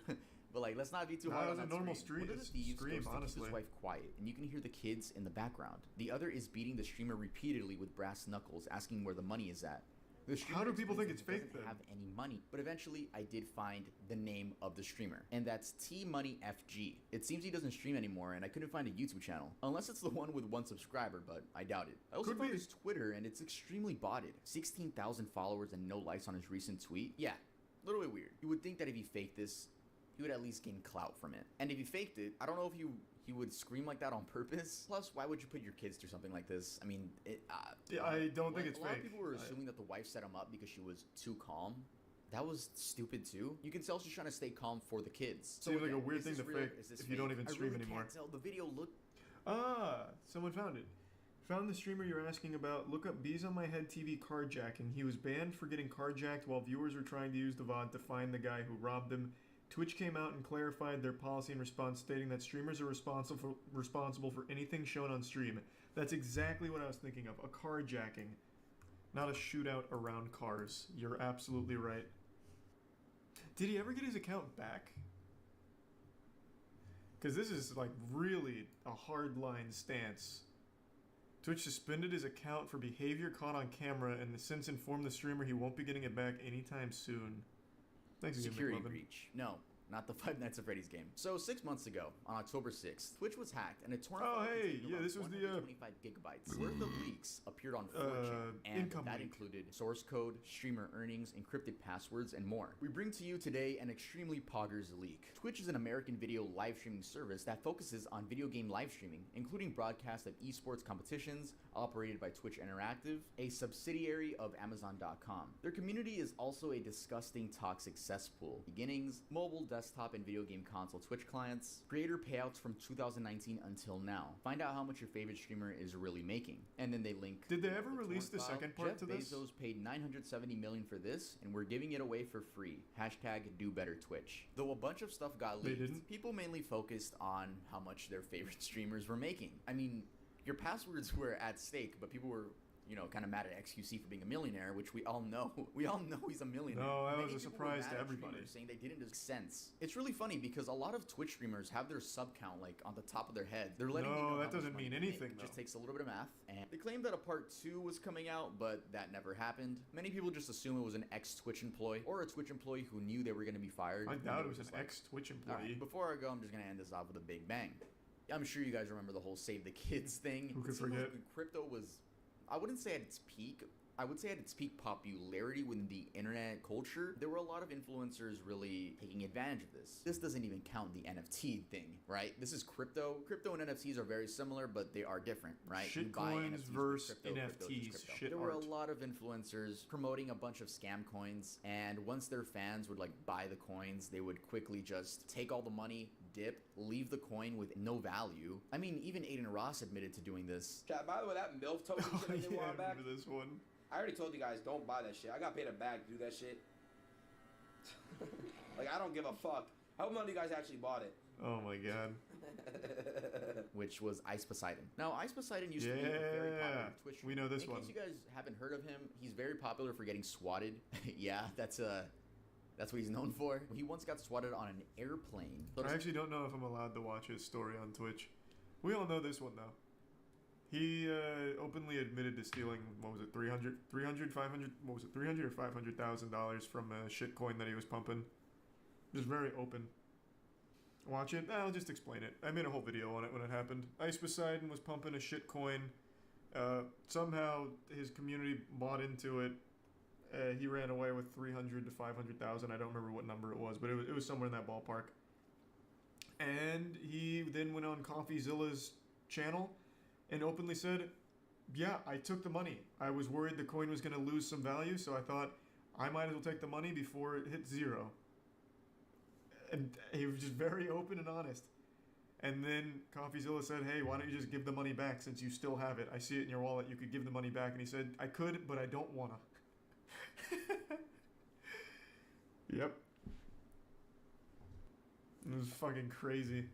Speaker 22: But like, let's not be too hard on that
Speaker 11: normal
Speaker 22: scream. One of the thieves goes to keep his wife quiet, and you can hear the kids in the background. The other is beating the streamer repeatedly with brass knuckles, asking where the money is at.
Speaker 11: How do people think it's fake then?
Speaker 22: Doesn't have any money, but eventually I did find the name of the streamer, and that's TMoneyFG. It seems he doesn't stream anymore, and I couldn't find a YouTube channel, unless it's the one with 1 subscriber, but I doubt it. I also found his Twitter, and it's extremely botted. 16,000 followers and no likes on his recent tweet. Yeah, a little bit weird. You would think that if he faked this, he would at least gain clout from it. And if he faked it, I don't know if he would scream like that on purpose. Plus, why would you put your kids through something like this? I mean,
Speaker 11: yeah, I don't think it's fake.
Speaker 22: A lot of people were assuming that the wife set him up because she was too calm. That was stupid too. You can tell she's trying to stay calm for the kids.
Speaker 11: Seems like a weird thing to fake if you don't even stream anymore.
Speaker 22: I can't tell. The video looked...
Speaker 11: Someone found it. Found the streamer you're asking about. Look up Bees on My Head TV carjacking. He was banned for getting carjacked while viewers were trying to use the VOD to find the guy who robbed him. Twitch came out and clarified their policy in response, stating that streamers are responsible for anything shown on stream. That's exactly what I was thinking of. A carjacking, not a shootout around cars. You're absolutely right. Did he ever get his account back? Because this is like really a hardline stance. Twitch suspended his account for behavior caught on camera and has since informed the streamer he won't be getting it back anytime soon. Thanks again,
Speaker 22: Security
Speaker 11: McLovin.
Speaker 22: breach. No, not the Five Nights at Freddy's game. So 6 months ago, on October 6th, Twitch was hacked and a torrent file containing
Speaker 11: this was the
Speaker 22: 125 gigabytes worth of leaks appeared on 4chan, and that included source code, streamer earnings, encrypted passwords, and more. We bring to you today an extremely poggers leak. Twitch is an American video live streaming service that focuses on video game live streaming, including broadcasts of esports competitions operated by Twitch Interactive, a subsidiary of Amazon.com. Their community is also a disgusting, toxic cesspool. Beginnings, mobile, desktop, and video game console Twitch clients, creator payouts from 2019 until now. Find out how much your favorite streamer is really making. And then they link...
Speaker 11: Did they ever release the second part to this?
Speaker 22: Jeff Bezos paid $970 million for this, and we're giving it away for free. Hashtag do better Twitch. Though a bunch of stuff got leaked, people mainly focused on how much their favorite streamers were making. I mean, your passwords were at stake, but people were you know, kind of mad at XQC for being a millionaire, which we all know. We all know he's a millionaire.
Speaker 11: No, that
Speaker 22: Many
Speaker 11: was a
Speaker 22: people were
Speaker 11: surprise
Speaker 22: mad
Speaker 11: to
Speaker 22: at
Speaker 11: everybody.
Speaker 22: streamers saying they didn't make sense. It's really funny because a lot of Twitch streamers have their sub count like on the top of their head. They're letting you know
Speaker 11: No,
Speaker 22: how
Speaker 11: that
Speaker 22: much
Speaker 11: doesn't
Speaker 22: money
Speaker 11: mean
Speaker 22: they make.
Speaker 11: anything,
Speaker 22: It just
Speaker 11: though.
Speaker 22: takes a little bit of math. And they claimed that a part 2 was coming out, but that never happened. Many people just assume it was an ex-Twitch employee or a Twitch employee who knew they were going to be fired.
Speaker 11: I
Speaker 22: and
Speaker 11: doubt
Speaker 22: they
Speaker 11: it
Speaker 22: were
Speaker 11: was an
Speaker 22: just like,
Speaker 11: ex-Twitch
Speaker 22: "All
Speaker 11: employee.
Speaker 22: right, before I go, I'm just going to end this off with a big bang. I'm sure you guys remember the whole Save the Kids thing.
Speaker 11: Who could
Speaker 22: It seemed like
Speaker 11: forget?
Speaker 22: when crypto was, I wouldn't say at its peak. I would say at its peak popularity within the internet culture, there were a lot of influencers really taking advantage of this. This doesn't even count the NFT thing, right? This is crypto. Crypto and NFTs are very similar, but they are different, right? You buy
Speaker 11: Shitcoins
Speaker 22: NFTs with
Speaker 11: versus
Speaker 22: crypto, crypto is
Speaker 11: NFTs.
Speaker 22: crypto.
Speaker 11: Shit
Speaker 22: There were a
Speaker 11: art.
Speaker 22: lot of influencers promoting a bunch of scam coins, and once their fans would like buy the coins, they would quickly just take all the money, dip, leave the coin with no value. I mean, even Aiden Ross admitted to doing this.
Speaker 3: Chat, by the way, that MILF token shit I did a
Speaker 11: Yeah, I
Speaker 3: while back.
Speaker 11: remember this one.
Speaker 3: I already told you guys, don't buy that shit. I got paid a bag to do that shit. Like, I don't give a fuck. How many of you guys actually bought it?
Speaker 11: Oh my god.
Speaker 22: Which was Ice Poseidon. Now, Ice Poseidon used to be a very popular Twitch.
Speaker 11: we know this
Speaker 22: In
Speaker 11: one.
Speaker 22: case you guys haven't heard of him, he's very popular for getting swatted. Yeah, that's what he's known for. He once got swatted on an airplane.
Speaker 11: I actually don't know if I'm allowed to watch his story on Twitch. We all know this one though. He openly admitted to stealing, what was it, 300, 500, what was it, 300 or $500,000 from a shit coin that he was pumping. Just very open. Watch it? I'll just explain it. I made a whole video on it when it happened. Ice Poseidon was pumping a shit coin. Somehow his community bought into it. He ran away with 300 to 500,000. I don't remember what number it was, but it was somewhere in that ballpark. And he then went on CoffeeZilla's channel and openly said, yeah, I took the money. I was worried the coin was going to lose some value, so I thought I might as well take the money before it hit zero. And he was just very open and honest. And then CoffeeZilla said, hey, why don't you just give the money back since you still have it? I see it in your wallet. You could give the money back. And he said, I could, but I don't want to. Yep. It was fucking crazy.